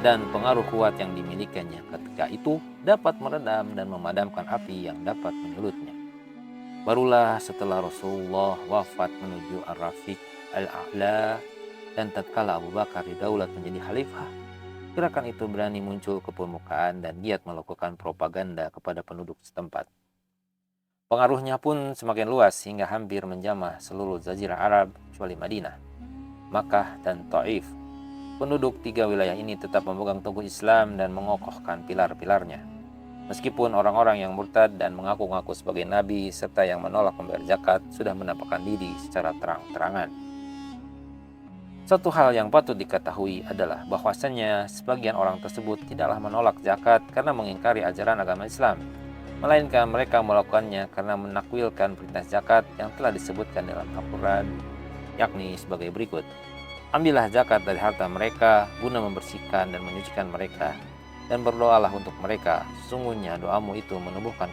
dan pengaruh kuat yang dimilikinya ketika itu dapat meredam dan memadamkan api yang dapat menyulutnya. Barulah setelah Rasulullah wafat menuju Ar-Rafiq Al-A'la dan tatkala Abu Bakar didaulat menjadi khalifah, gerakan itu berani muncul ke permukaan dan giat melakukan propaganda kepada penduduk setempat. Pengaruhnya pun semakin luas hingga hampir menjamah seluruh Jazirah Arab kecuali Madinah, Makkah, dan Taif. Penduduk tiga wilayah ini tetap memegang teguh Islam dan mengokohkan pilar-pilarnya. Meskipun orang-orang yang murtad dan mengaku-ngaku sebagai nabi serta yang menolak membayar zakat sudah menampakkan diri secara terang-terangan. Satu hal yang patut diketahui adalah bahwasannya sebagian orang tersebut tidaklah menolak zakat karena mengingkari ajaran agama Islam, melainkan mereka melakukannya karena menakwilkan perintah zakat yang telah disebutkan dalam Al-Quran, yakni sebagai berikut. Ambillah zakat dari harta mereka guna membersihkan dan menyucikan mereka, dan berdoalah untuk mereka. Sesungguhnya doamu itu menumbuhkan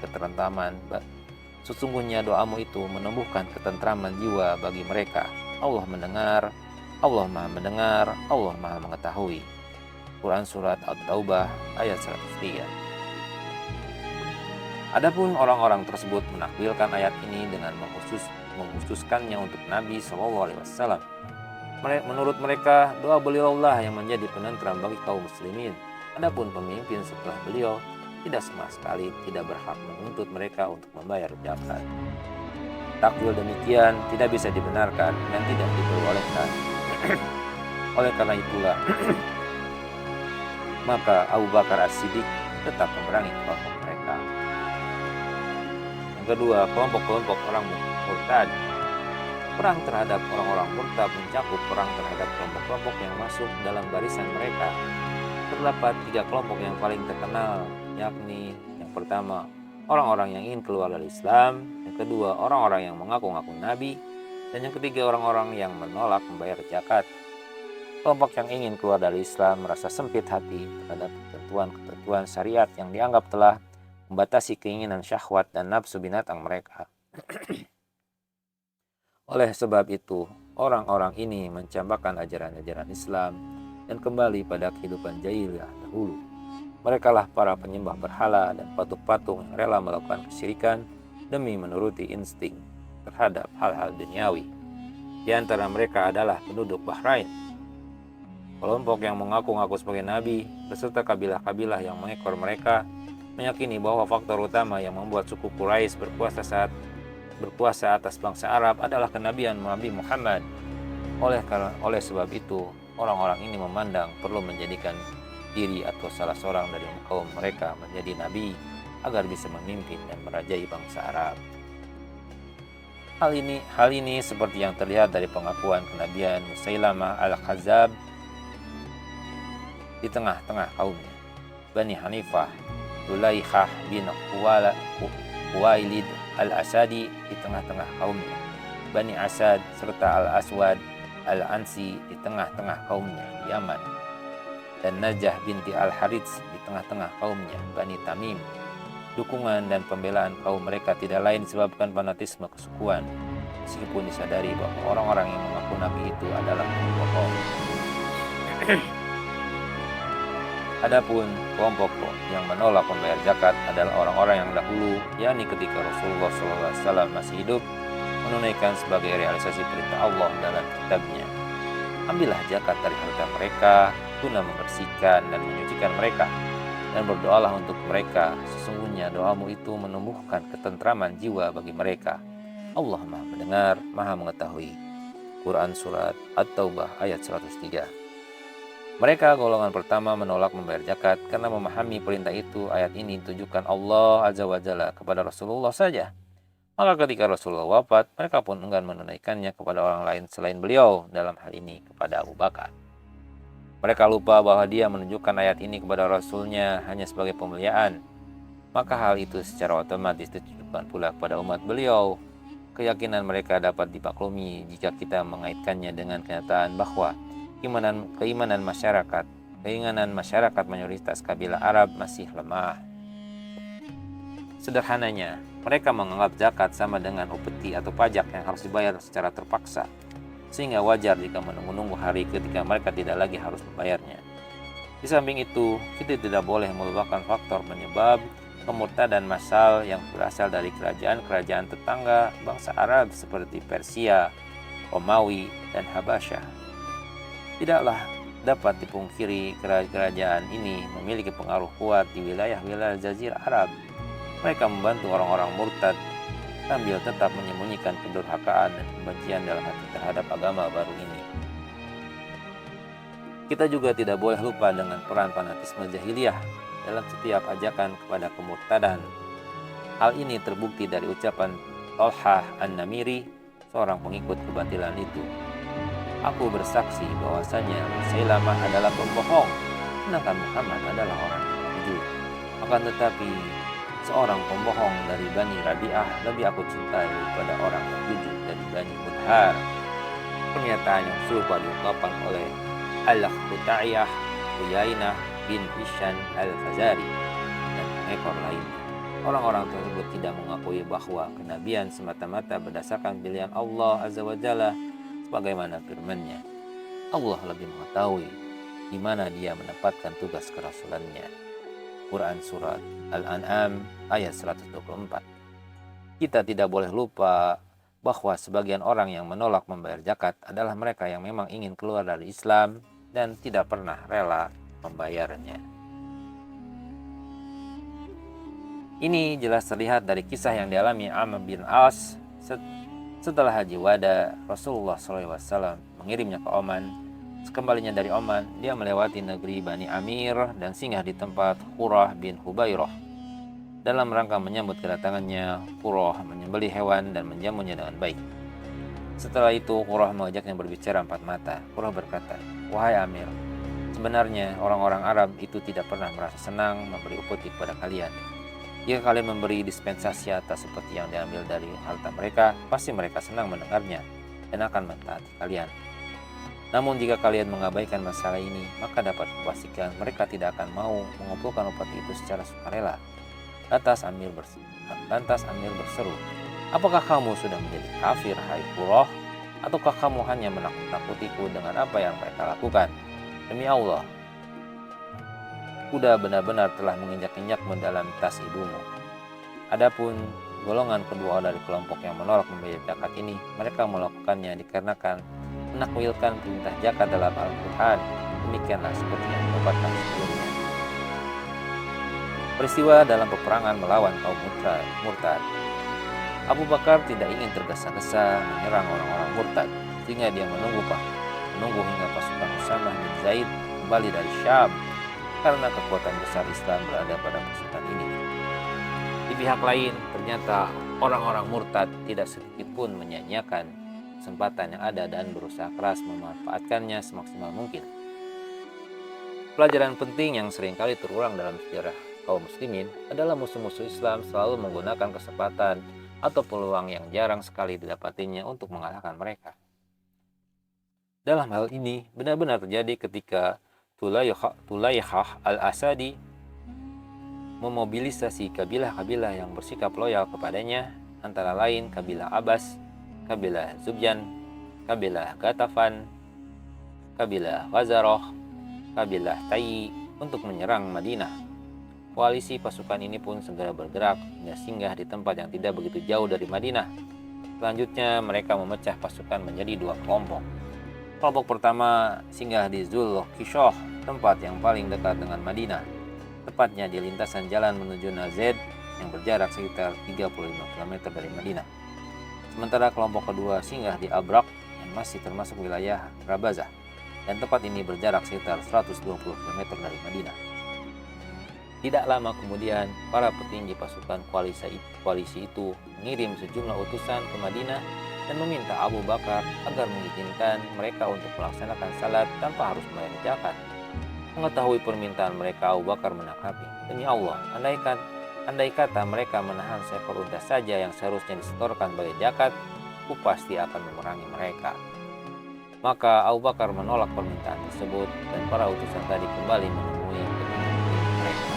ketentraman jiwa bagi mereka. Allah mendengar, Allah Maha mendengar, Allah Maha mengetahui. Quran Surat At-Taubah ayat 103. Adapun orang-orang tersebut menakwilkan ayat ini dengan mengkhususkannya untuk Nabi SAW. Menurut mereka, doa beliaulah yang menjadi penentram bagi kaum muslimin. Adapun pemimpin setelah beliau tidak sama sekali tidak berhak menuntut mereka untuk membayar zakat. Takwil demikian tidak bisa dibenarkan dan tidak diperbolehkan. Oleh karena itulah, maka Abu Bakar As-Siddiq tetap memerangi kelompok mereka. Yang kedua, kelompok-kelompok orang murtad. Perang terhadap orang-orang murtad mencakup perang terhadap kelompok-kelompok yang masuk dalam barisan mereka. Terdapat tiga kelompok yang paling terkenal, yakni yang pertama, orang-orang yang ingin keluar dari Islam, yang kedua, orang-orang yang mengaku-ngaku nabi, dan yang ketiga, orang-orang yang menolak membayar zakat. Kelompok yang ingin keluar dari Islam merasa sempit hati terhadap ketentuan-ketentuan syariat yang dianggap telah membatasi keinginan syahwat dan nafsu binatang mereka. Oleh sebab itu, orang-orang ini mencampakkan ajaran-ajaran Islam dan kembali pada kehidupan jahiliyah dahulu. Merekalah para penyembah berhala dan patung-patung yang rela melakukan kesyirikan demi menuruti insting terhadap hal-hal duniawi. Di antara mereka adalah penduduk Bahrain. Kelompok yang mengaku-ngaku sebagai nabi beserta kabilah-kabilah yang mengekor mereka meyakini bahwa faktor utama yang membuat suku Quraisy berkuasa atas bangsa Arab adalah kenabian Nabi Muhammad. Oleh sebab itu, Orang-orang ini memandang perlu menjadikan diri atau salah seorang dari kaum mereka menjadi nabi agar bisa memimpin dan merajai bangsa Arab. Hal ini seperti yang terlihat dari pengakuan kenabian Musailamah al-Khazzab di tengah-tengah kaumnya. Bani Hanifah, Dulaikhah bin Khuwailid al-Asadi di tengah-tengah kaumnya. Bani Asad serta al-Aswad al-Ansi di tengah-tengah kaumnya di Yaman. Dan Najah binti al-Harits di tengah-tengah kaumnya, Bani Tamim. Dukungan dan pembelaan kaum mereka tidak lain disebabkan fanatisme kesukuan, meskipun disadari bahwa orang-orang yang mengaku nabi itu adalah bohong. Adapun kelompok yang menolak membayar zakat adalah orang-orang yang dahulu, yakni ketika Rasulullah SAW masih hidup, menunaikan sebagai realisasi perintah Allah dalam kitabnya. Ambillah zakat dari harta mereka guna membersihkan dan menyucikan mereka, dan berdoalah untuk mereka. Sesungguhnya doamu itu menumbuhkan ketentraman jiwa bagi mereka. Allah Maha Mendengar, Maha Mengetahui. Quran Surat At-Taubah ayat 103. Mereka golongan pertama menolak membayar zakat karena memahami perintah itu. Ayat ini ditujukan Allah Azza wa Jalla kepada Rasulullah saja. Maka ketika Rasulullah wafat, mereka pun enggan menunaikannya kepada orang lain selain beliau, dalam hal ini kepada Abu Bakar. Mereka lupa bahwa dia menunjukkan ayat ini kepada Rasulnya hanya sebagai pemuliaan. Maka hal itu secara otomatis ditujukan pula kepada umat beliau. Keyakinan mereka dapat dimaklumi jika kita mengaitkannya dengan kenyataan bahwa keimanan masyarakat mayoritas kabilah Arab masih lemah. Sederhananya, mereka menganggap zakat sama dengan upeti atau pajak yang harus dibayar secara terpaksa, sehingga wajar jika menunggu-nunggu hari ketika mereka tidak lagi harus membayarnya. Di samping itu, kita tidak boleh melupakan faktor penyebab kemurtadan massal yang berasal dari kerajaan-kerajaan tetangga bangsa Arab seperti Persia, Romawi, dan Habasyah. Tidaklah dapat dipungkiri kerajaan ini memiliki pengaruh kuat di wilayah-wilayah Jazirah Arab. Mereka membantu orang-orang murtad sambil tetap menyembunyikan kedurhakaan dan kebencian dalam hati terhadap agama baru ini. Kita juga tidak boleh lupa dengan peran fanatisme jahiliyah dalam setiap ajakan kepada kemurtadan. Hal ini terbukti dari ucapan Thalhah An-Namiri, seorang pengikut kebatilan itu. Aku bersaksi bahwasanya Musailamah adalah pembohong, sedangkan Muhammad adalah orang yang jujur. Akan tetapi, seorang pembohong dari Bani Rabi'ah lebih aku cintai daripada orang yang jujur dari Bani Mudhar. Pernyataan yang serupa diungkapkan oleh Al-Khutaiyah Uyainah bin Hishan Al-Fazari dan ekor lainnya. Orang-orang tersebut tidak mengakui bahwa kenabian semata-mata berdasarkan pilihan Allah Azza wa Jalla, sebagaimana firman-Nya. Allah lebih mengetahui di mana Dia menempatkan tugas kerasulannya. Quran Surat Al-An'am ayat 124. Kita tidak boleh lupa bahwa sebagian orang yang menolak membayar zakat adalah mereka yang memang ingin keluar dari Islam dan tidak pernah rela membayarnya. Ini jelas terlihat dari kisah yang dialami Amr bin As setelah Haji Wada. Rasulullah SAW mengirimnya ke Oman. Sekembalinya dari Oman, dia melewati negeri Bani Amir dan singgah di tempat Qurrah bin Hubairah. Dalam rangka menyambut kedatangannya, Qurrah menyembelih hewan dan menjamunya dengan baik. Setelah itu, Qurrah mengajaknya berbicara empat mata. Qurrah berkata, "Wahai Amir, sebenarnya orang-orang Arab itu tidak pernah merasa senang memberi upeti kepada kalian. Jika kalian memberi dispensasi atas seperti yang diambil dari harta mereka, pasti mereka senang mendengarnya dan akan mentaati kalian. Namun jika kalian mengabaikan masalah ini, maka dapat kupastikan mereka tidak akan mau mengumpulkan upeti itu secara sukarela." Lantas Amir berseru, "Apakah kamu sudah menjadi kafir, hai Qurrah? Ataukah kamu hanya menakut-nakutiku dengan apa yang mereka lakukan? Demi Allah, kuda benar-benar telah menginjak-injakmu dalam tas ibumu." Adapun golongan kedua dari kelompok yang menolak membayar zakat ini, mereka melakukannya dikarenakan menakwilkan perintah zakat dalam Al-Quran. Demikianlah seperti yang didapatkan sebelumnya. Peristiwa dalam peperangan melawan kaum murtad. Abu Bakar tidak ingin tergesa-gesa menyerang orang-orang murtad, sehingga dia menunggu menunggu hingga pasukan Usamah bin Zaid kembali dari Syam karena kekuatan besar Islam berada pada pasukan ini. Di pihak lain, ternyata orang-orang murtad tidak sedikit pun menyia-nyiakan kesempatan yang ada dan berusaha keras memanfaatkannya semaksimal mungkin. Pelajaran penting yang seringkali terulang dalam sejarah kaum muslimin adalah musuh-musuh Islam selalu menggunakan kesempatan atau peluang yang jarang sekali didapatinya untuk mengalahkan mereka. Dalam hal ini benar-benar terjadi ketika Tulaihah al-Asadi memobilisasi kabilah-kabilah yang bersikap loyal kepadanya, antara lain kabilah Abbas, kabilah Zubyan, kabilah Ghatafan, kabilah Khazarah, kabilah Tayyi untuk menyerang Madinah. Koalisi pasukan ini pun segera bergerak hingga singgah di tempat yang tidak begitu jauh dari Madinah. Selanjutnya mereka memecah pasukan menjadi dua kelompok. Kelompok pertama singgah di Zulkishoh, tempat yang paling dekat dengan Madinah, tepatnya di lintasan jalan menuju Najd yang berjarak sekitar 35 km dari Madinah. Sementara kelompok kedua singgah di Abrak yang masih termasuk wilayah Rabazah, dan tempat ini berjarak sekitar 120 km dari Madinah. Tidak lama kemudian, para petinggi pasukan koalisi itu mengirim sejumlah utusan ke Madinah dan meminta Abu Bakar agar mengizinkan mereka untuk melaksanakan salat tanpa harus membayar zakat. Mengetahui permintaan mereka, Abu Bakar menanggapi, "Demi Allah, andai kata mereka menahan seekor unta saja yang seharusnya disetorkan sebagai zakat, aku pasti akan memerangi mereka." Maka Abu Bakar menolak permintaan tersebut dan para utusan tadi kembali menemui mereka.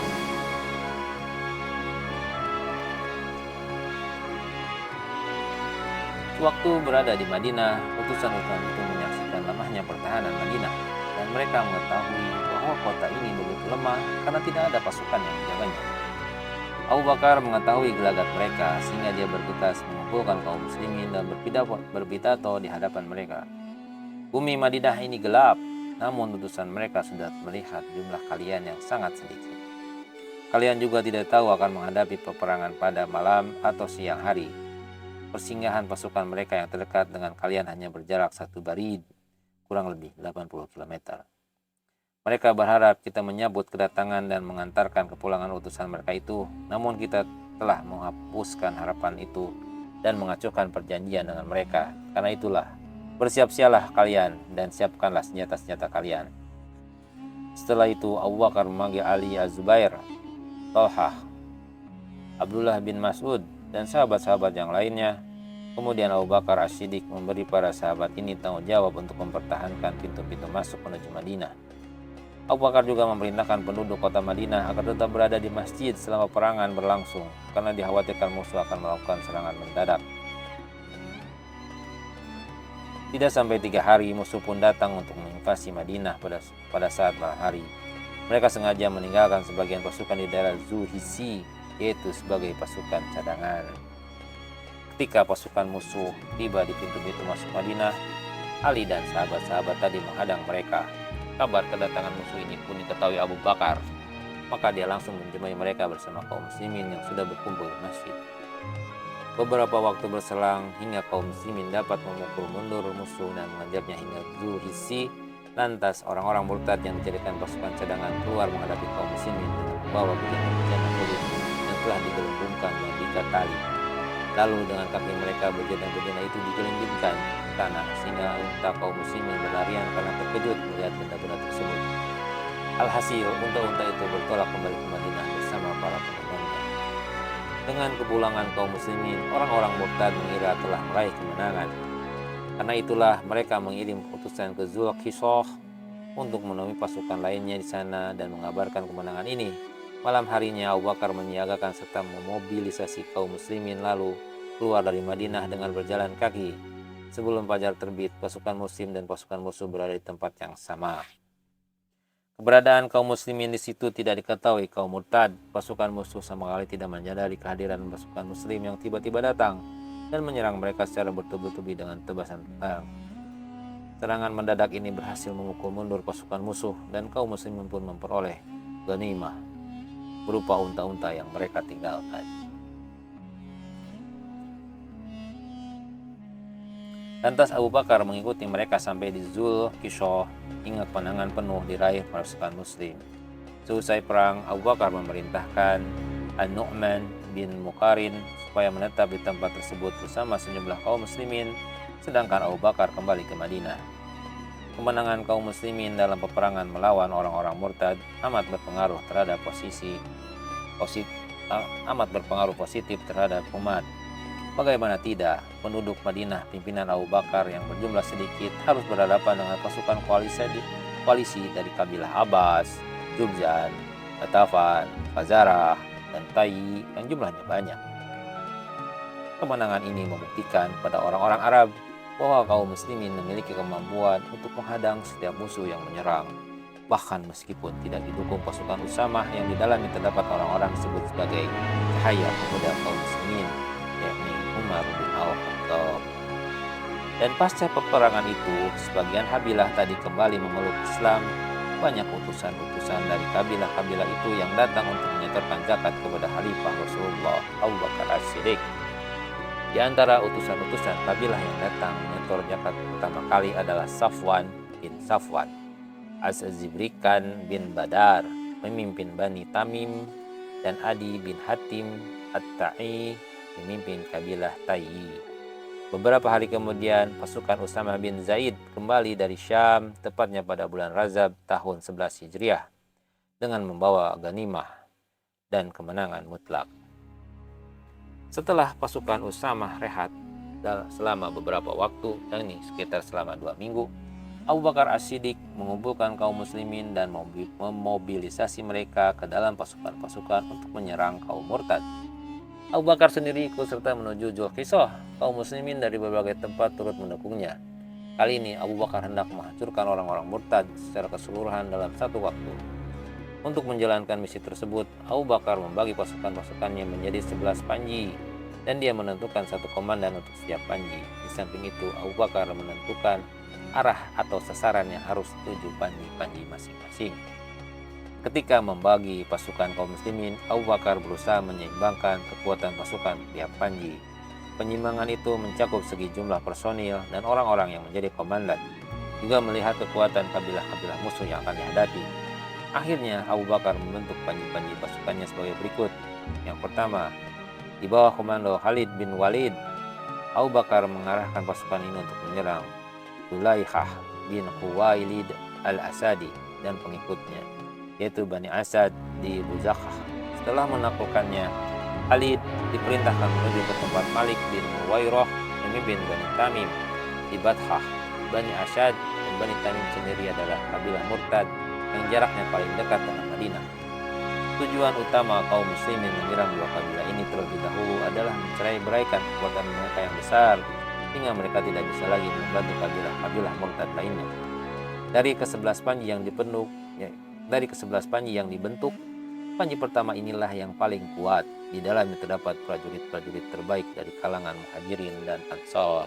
Waktu berada di Madinah, utusan-utusan itu menyaksikan lemahnya pertahanan Madinah, dan mereka mengetahui bahwa kota ini begitu lemah karena tidak ada pasukan yang menjaganya. Abu Bakar mengetahui gelagat mereka sehingga dia bergegas mengumpulkan kaum muslimin dan berpidato di hadapan mereka. Bumi Madinah ini gelap, namun utusan mereka sudah melihat jumlah kalian yang sangat sedikit. Kalian juga tidak tahu akan menghadapi peperangan pada malam atau siang hari. Persinggahan pasukan mereka yang terdekat dengan kalian hanya berjarak 1 barid, kurang lebih 80 km. Mereka berharap kita menyambut kedatangan dan mengantarkan kepulangan utusan mereka itu, namun kita telah menghapuskan harapan itu dan mengacuhkan perjanjian dengan mereka. Karena itulah, bersiap-siaplah kalian dan siapkanlah senjata-senjata kalian. Setelah itu, Abu Bakar memanggil Ali Az-Zubair, Talhah, Abdullah bin Mas'ud, dan sahabat-sahabat yang lainnya. Kemudian Abu Bakar As-Siddiq memberi para sahabat ini tanggung jawab untuk mempertahankan pintu-pintu masuk menuju Madinah. Abu Bakar juga memerintahkan penduduk kota Madinah agar tetap berada di masjid selama peperangan berlangsung, karena dikhawatirkan musuh akan melakukan serangan mendadak. Tidak sampai 3 hari, musuh pun datang untuk menginvasi Madinah pada saat malam hari. Mereka sengaja meninggalkan sebagian pasukan di daerah Zuhisi, yaitu sebagai pasukan cadangan. Ketika pasukan musuh tiba di pintu-pintu masuk Madinah, Ali dan sahabat-sahabat tadi menghadang mereka. Kabar kedatangan musuh ini pun diketahui Abu Bakar, maka dia langsung menjumpai mereka bersama kaum muslimin yang sudah berkumpul di masjid. Beberapa waktu berselang hingga kaum muslimin dapat memukul mundur musuh dan mengejarnya hingga Zuhisi. Lantas orang-orang murtad yang dijadikan pasukan cadangan keluar menghadapi kaum muslimin dengan membawa bejana-bejana kulit yang telah digelembungkan dan diikat tali. Lalu dengan kaki mereka bejana-bejana itu digelindingkan ke tanah sehingga unta kaum muslimin berlarian karena terkejut melihat benda-benda tersebut. Alhasil, unta-unta itu bertolak kembali ke Madinah bersama para penunggannya. Dengan kepulangan kaum muslimin, orang-orang murtad mengira telah meraih kemenangan. Karena itulah mereka mengirim utusan ke Zulkishoh untuk menemui pasukan lainnya di sana dan mengabarkan kemenangan ini. Malam harinya Abu Bakar menyiagakan serta memobilisasi kaum muslimin lalu keluar dari Madinah dengan berjalan kaki. Sebelum fajar terbit, pasukan muslim dan pasukan musuh berada di tempat yang sama. Keberadaan kaum muslimin di situ tidak diketahui kaum murtad. Pasukan musuh sama sekali tidak menyadari kehadiran pasukan muslim yang tiba-tiba datang dan menyerang mereka secara bertubi-tubi dengan tebasan pedang. Serangan mendadak ini berhasil memukul mundur pasukan musuh dan kaum muslimin pun memperoleh ghanimah berupa unta-unta yang mereka tinggalkan. Lantas Abu Bakar mengikuti mereka sampai di Zul Kishoh hingga kemenangan penuh diraih pasukan muslim. Seusai perang, Abu Bakar memerintahkan An-Nu'man bin Muqarin supaya menetap di tempat tersebut bersama sejumlah kaum muslimin, sedangkan Abu Bakar kembali ke Madinah. Kemenangan kaum muslimin dalam peperangan melawan orang-orang murtad amat berpengaruh positif terhadap umat. Bagaimana tidak, penduduk Madinah pimpinan Abu Bakar yang berjumlah sedikit harus berhadapan dengan pasukan koalisi dari kabilah Abbas, Jubzan, Ghatafan, Fazarah, dan Tayyi yang jumlahnya banyak. Kemenangan ini membuktikan pada orang-orang Arab bahwa kaum muslimin memiliki kemampuan untuk menghadang setiap musuh yang menyerang. Bahkan meskipun tidak didukung pasukan Usamah yang di dalamnya terdapat orang-orang disebut sebagai cahaya pemuda kaum muslimin, yakni Umar bin Al-Khattab. Dan pasca peperangan itu, sebagian kabilah tadi kembali memeluk Islam. Banyak utusan-utusan dari kabilah-kabilah itu yang datang untuk menyetorkan zakat kepada Khalifah Rasulullah Abu Bakar As-Siddiq. Di antara utusan-utusan kabilah yang datang menyetor zakat pertama kali adalah Safwan bin Safwan, Az-Zibrikan bin Badar, pemimpin Bani Tamim, dan Adi bin Hatim At-Ta'i, pemimpin kabilah Tayyi. Beberapa hari kemudian, pasukan Usamah bin Zaid kembali dari Syam, tepatnya pada bulan Rajab tahun 11 Hijriah, dengan membawa ghanimah dan kemenangan mutlak. Setelah pasukan Usamah rehat selama beberapa waktu, yakni sekitar selama 2 minggu, Abu Bakar As-Siddiq mengumpulkan kaum muslimin dan memobilisasi mereka ke dalam pasukan-pasukan untuk menyerang kaum murtad. Abu Bakar sendiri ikut serta menuju Dzulqisah. Kaum muslimin dari berbagai tempat turut mendukungnya. Kali ini Abu Bakar hendak menghancurkan orang-orang murtad secara keseluruhan dalam satu waktu. Untuk menjalankan misi tersebut, Abu Bakar membagi pasukan-pasukannya menjadi 11 panji, dan dia menentukan satu komandan untuk setiap panji. Di samping itu, Abu Bakar menentukan arah atau sasaran yang harus tuju panji-panji masing-masing. Ketika membagi pasukan kaum muslimin, Abu Bakar berusaha menyeimbangkan kekuatan pasukan tiap panji. Penyimbangan itu mencakup segi jumlah personil dan orang-orang yang menjadi komandan, juga melihat kekuatan kabilah-kabilah musuh yang akan dihadapi. Akhirnya Abu Bakar membentuk panji-panji pasukannya sebagai berikut. Yang pertama, di bawah komando Khalid bin Walid, Abu Bakar mengarahkan pasukan ini untuk menyerang Zulaihah bin Khuwailid al-Asadi dan pengikutnya, yaitu Bani Asad di Buzakhah. Setelah menaklukkannya, Khalid diperintahkan menuju ke tempat Malik bin Muwairah, pemimpin Bani Tamim di Bathah. Bani Asad dan Bani Tamim sendiri adalah kabilah murtad yang jaraknya paling dekat dengan Madinah. Tujuan utama kaum muslimin menyerang dua kabilah ini terlebih dahulu adalah mencerai-beraikan kekuatan mereka yang besar, hingga mereka tidak bisa lagi membantu kabilah-kabilah murtad lainnya. Dari ke-11 panji yang dibentuk, panji pertama inilah yang paling kuat. Di dalamnya terdapat prajurit-prajurit terbaik dari kalangan Muhajirin dan Ansor.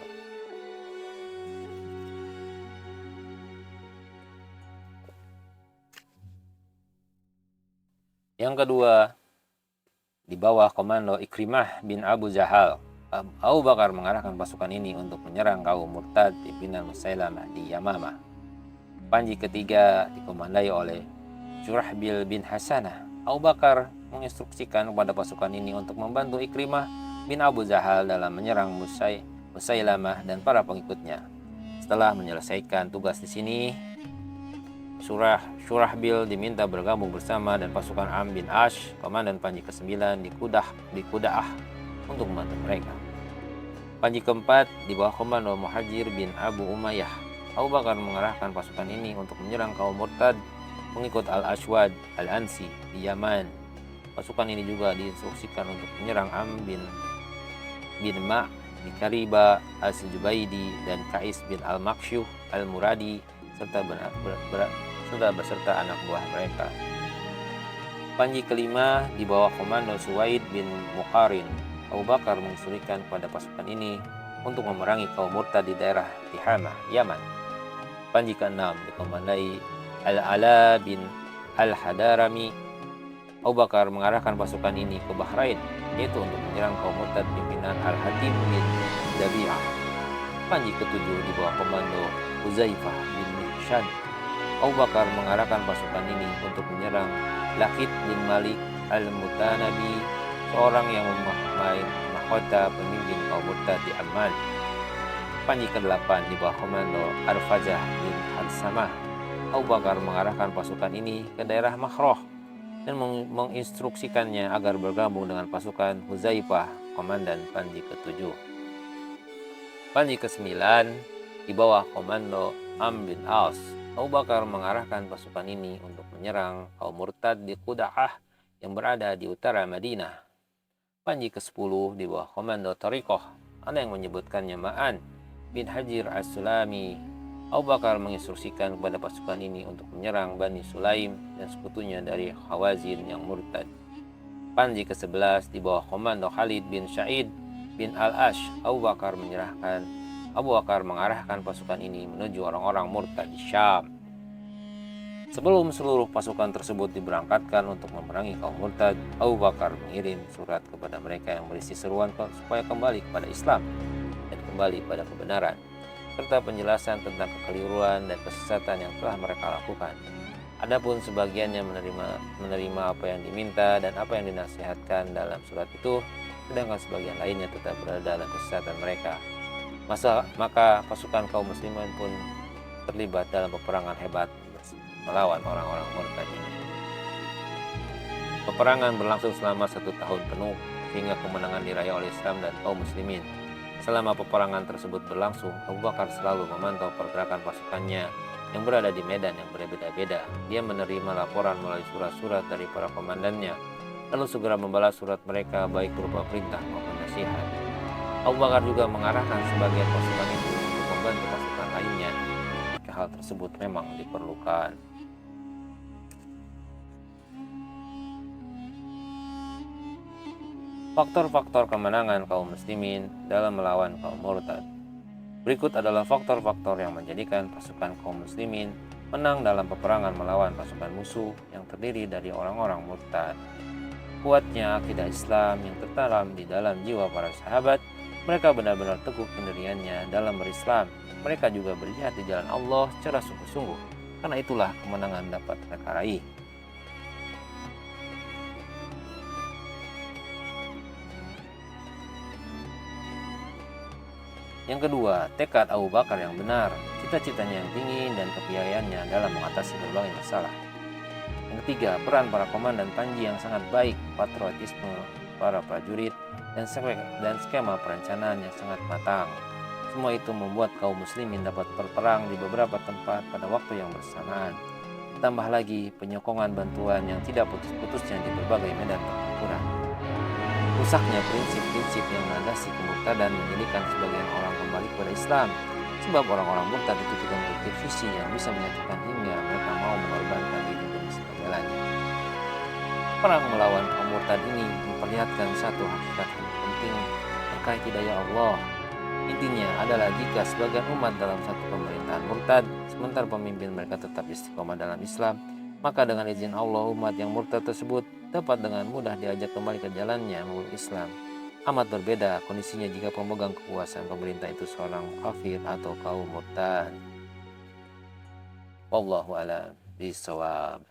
Yang kedua, di bawah komando Ikrimah bin Abu Jahal, Abu Bakar mengarahkan pasukan ini untuk menyerang kaum murtad pimpinan Musailamah di Yamamah. Panji ketiga dikomandai oleh Syurahbil bin Hasanah. Abu Bakar menginstruksikan kepada pasukan ini untuk membantu Ikrimah bin Abu Jahal dalam menyerang Musailamah dan para pengikutnya. Setelah menyelesaikan tugas di sini, Syurahbil diminta bergabung bersama dan pasukan Am bin Ash, komandan panji ke-9 di Quda'ah, untuk membantu mereka. Panji keempat di bawah komando Muhajir bin Abu Umayyah. Abu Bakar mengarahkan pasukan ini untuk menyerang kaum murtad pengikut Al-Ashwad Al-Ansi di Yaman. Pasukan ini juga diinstruksikan untuk menyerang Am bin Ma' di Kariba, As-Jubaidi, dan Kais bin Al-Makshuh Al-Muradi, serta beserta anak buah mereka. Panji kelima di bawah komando Suwaid bin Muqarin. Abu Bakar menginstruksikan kepada pasukan ini untuk memerangi kaum murtad di daerah Tihamah, Yaman. Panji keenam dikomandai Al-Ala bin Al-Hadarami. Abu Bakar mengarahkan pasukan ini ke Bahrain, yaitu untuk menyerang kaum murtad pimpinan Al-Hatim bin Dabi'ah. Panji ketujuh di bawah komando Huzaifah bin Mihsan, Abu Bakar mengarahkan pasukan ini untuk menyerang Lakid bin Malik al-Mutanabi, seorang yang memakai mahkota pemimpin kaum murtad di Amman. Panji ke-8 di bawah komando Arfajah bin Hansamah, Abu Bakar mengarahkan pasukan ini ke daerah Makhroh dan menginstruksikannya agar bergabung dengan pasukan Huzaifah, komandan Panji ke-7. Panji ke-9 di bawah komando Amr bin As, Abu Bakar mengarahkan pasukan ini untuk menyerang kaum murtad di Quda'ah yang berada di utara Madinah. Panji ke-10 di bawah komando Tariqah, ada yang menyebutkannya Ma'an bin Hajir as-Sulami. Abu Bakar menginstruksikan kepada pasukan ini untuk menyerang Bani Sulaim dan sekutunya dari Hawazin yang murtad. Panji ke-11 di bawah komando Khalid bin Sa'id bin Al-Ash, Abu Bakar mengarahkan pasukan ini menuju orang-orang murtad di Syam. Sebelum seluruh pasukan tersebut diberangkatkan untuk memerangi kaum murtad, Abu Bakar mengirim surat kepada mereka yang berisi seruan supaya kembali kepada Islam dan kembali pada kebenaran, serta penjelasan tentang kekeliruan dan kesesatan yang telah mereka lakukan. Adapun sebagiannya menerima apa yang diminta dan apa yang dinasihatkan dalam surat itu, sedangkan sebagian lainnya tetap berada dalam kesesatan mereka. Maka pasukan kaum muslimin pun terlibat dalam peperangan hebat melawan orang-orang murtad ini. Peperangan berlangsung selama 1 tahun penuh, sehingga kemenangan diraih oleh Islam dan kaum muslimin. Selama peperangan tersebut berlangsung, Abu Bakar selalu memantau pergerakan pasukannya yang berada di medan yang berbeda-beda. Dia menerima laporan melalui surat-surat dari para komandannya, lalu segera membalas surat mereka baik berupa perintah maupun nasihat. Abu Bakar juga mengarahkan sebagian pasukan itu untuk membantu pasukan lainnya jika hal tersebut memang diperlukan. Faktor-faktor kemenangan kaum muslimin dalam melawan kaum murtad. Berikut adalah faktor-faktor yang menjadikan pasukan kaum muslimin menang dalam peperangan melawan pasukan musuh yang terdiri dari orang-orang murtad. Kuatnya akidah Islam yang tertanam di dalam jiwa para sahabat. Mereka benar-benar teguh pendiriannya dalam berislam. Mereka juga berjihad di jalan Allah secara sungguh-sungguh. Karena itulah kemenangan dapat mereka raih. Yang kedua, tekad Abu Bakar yang benar, cita-citanya yang tinggi dan kepiawaiannya dalam mengatasi berbagai masalah. Yang ketiga, peran para komandan Panji yang sangat baik, patriotisme para prajurit, dan skema perencanaan yang sangat matang. Semua itu membuat kaum muslimin dapat berperang di beberapa tempat pada waktu yang bersamaan. Tambah lagi penyokongan bantuan yang tidak putus-putusnya di berbagai medan pertempuran. Rusaknya prinsip-prinsip yang melandasi kemurtadan menjadikan sebagian orang kembali kepada Islam, sebab orang-orang murtad itu tidak memiliki visi yang bisa menyatukan hingga mereka mau mengorbankan diri demi segalanya. Perang melawan kaum murtad ini memperlihatkan satu hakikat yang penting terkait hidayah Allah. Intinya adalah jika sebagian umat dalam satu pemerintahan murtad, sementara pemimpin mereka tetap istiqomah dalam Islam, maka dengan izin Allah umat yang murtad tersebut dapat dengan mudah diajak kembali ke jalannya memeluk Islam. Amat berbeda kondisinya jika pemegang kekuasaan pemerintah itu seorang kafir atau kaum murtad. Wallahu a'lam bishawab.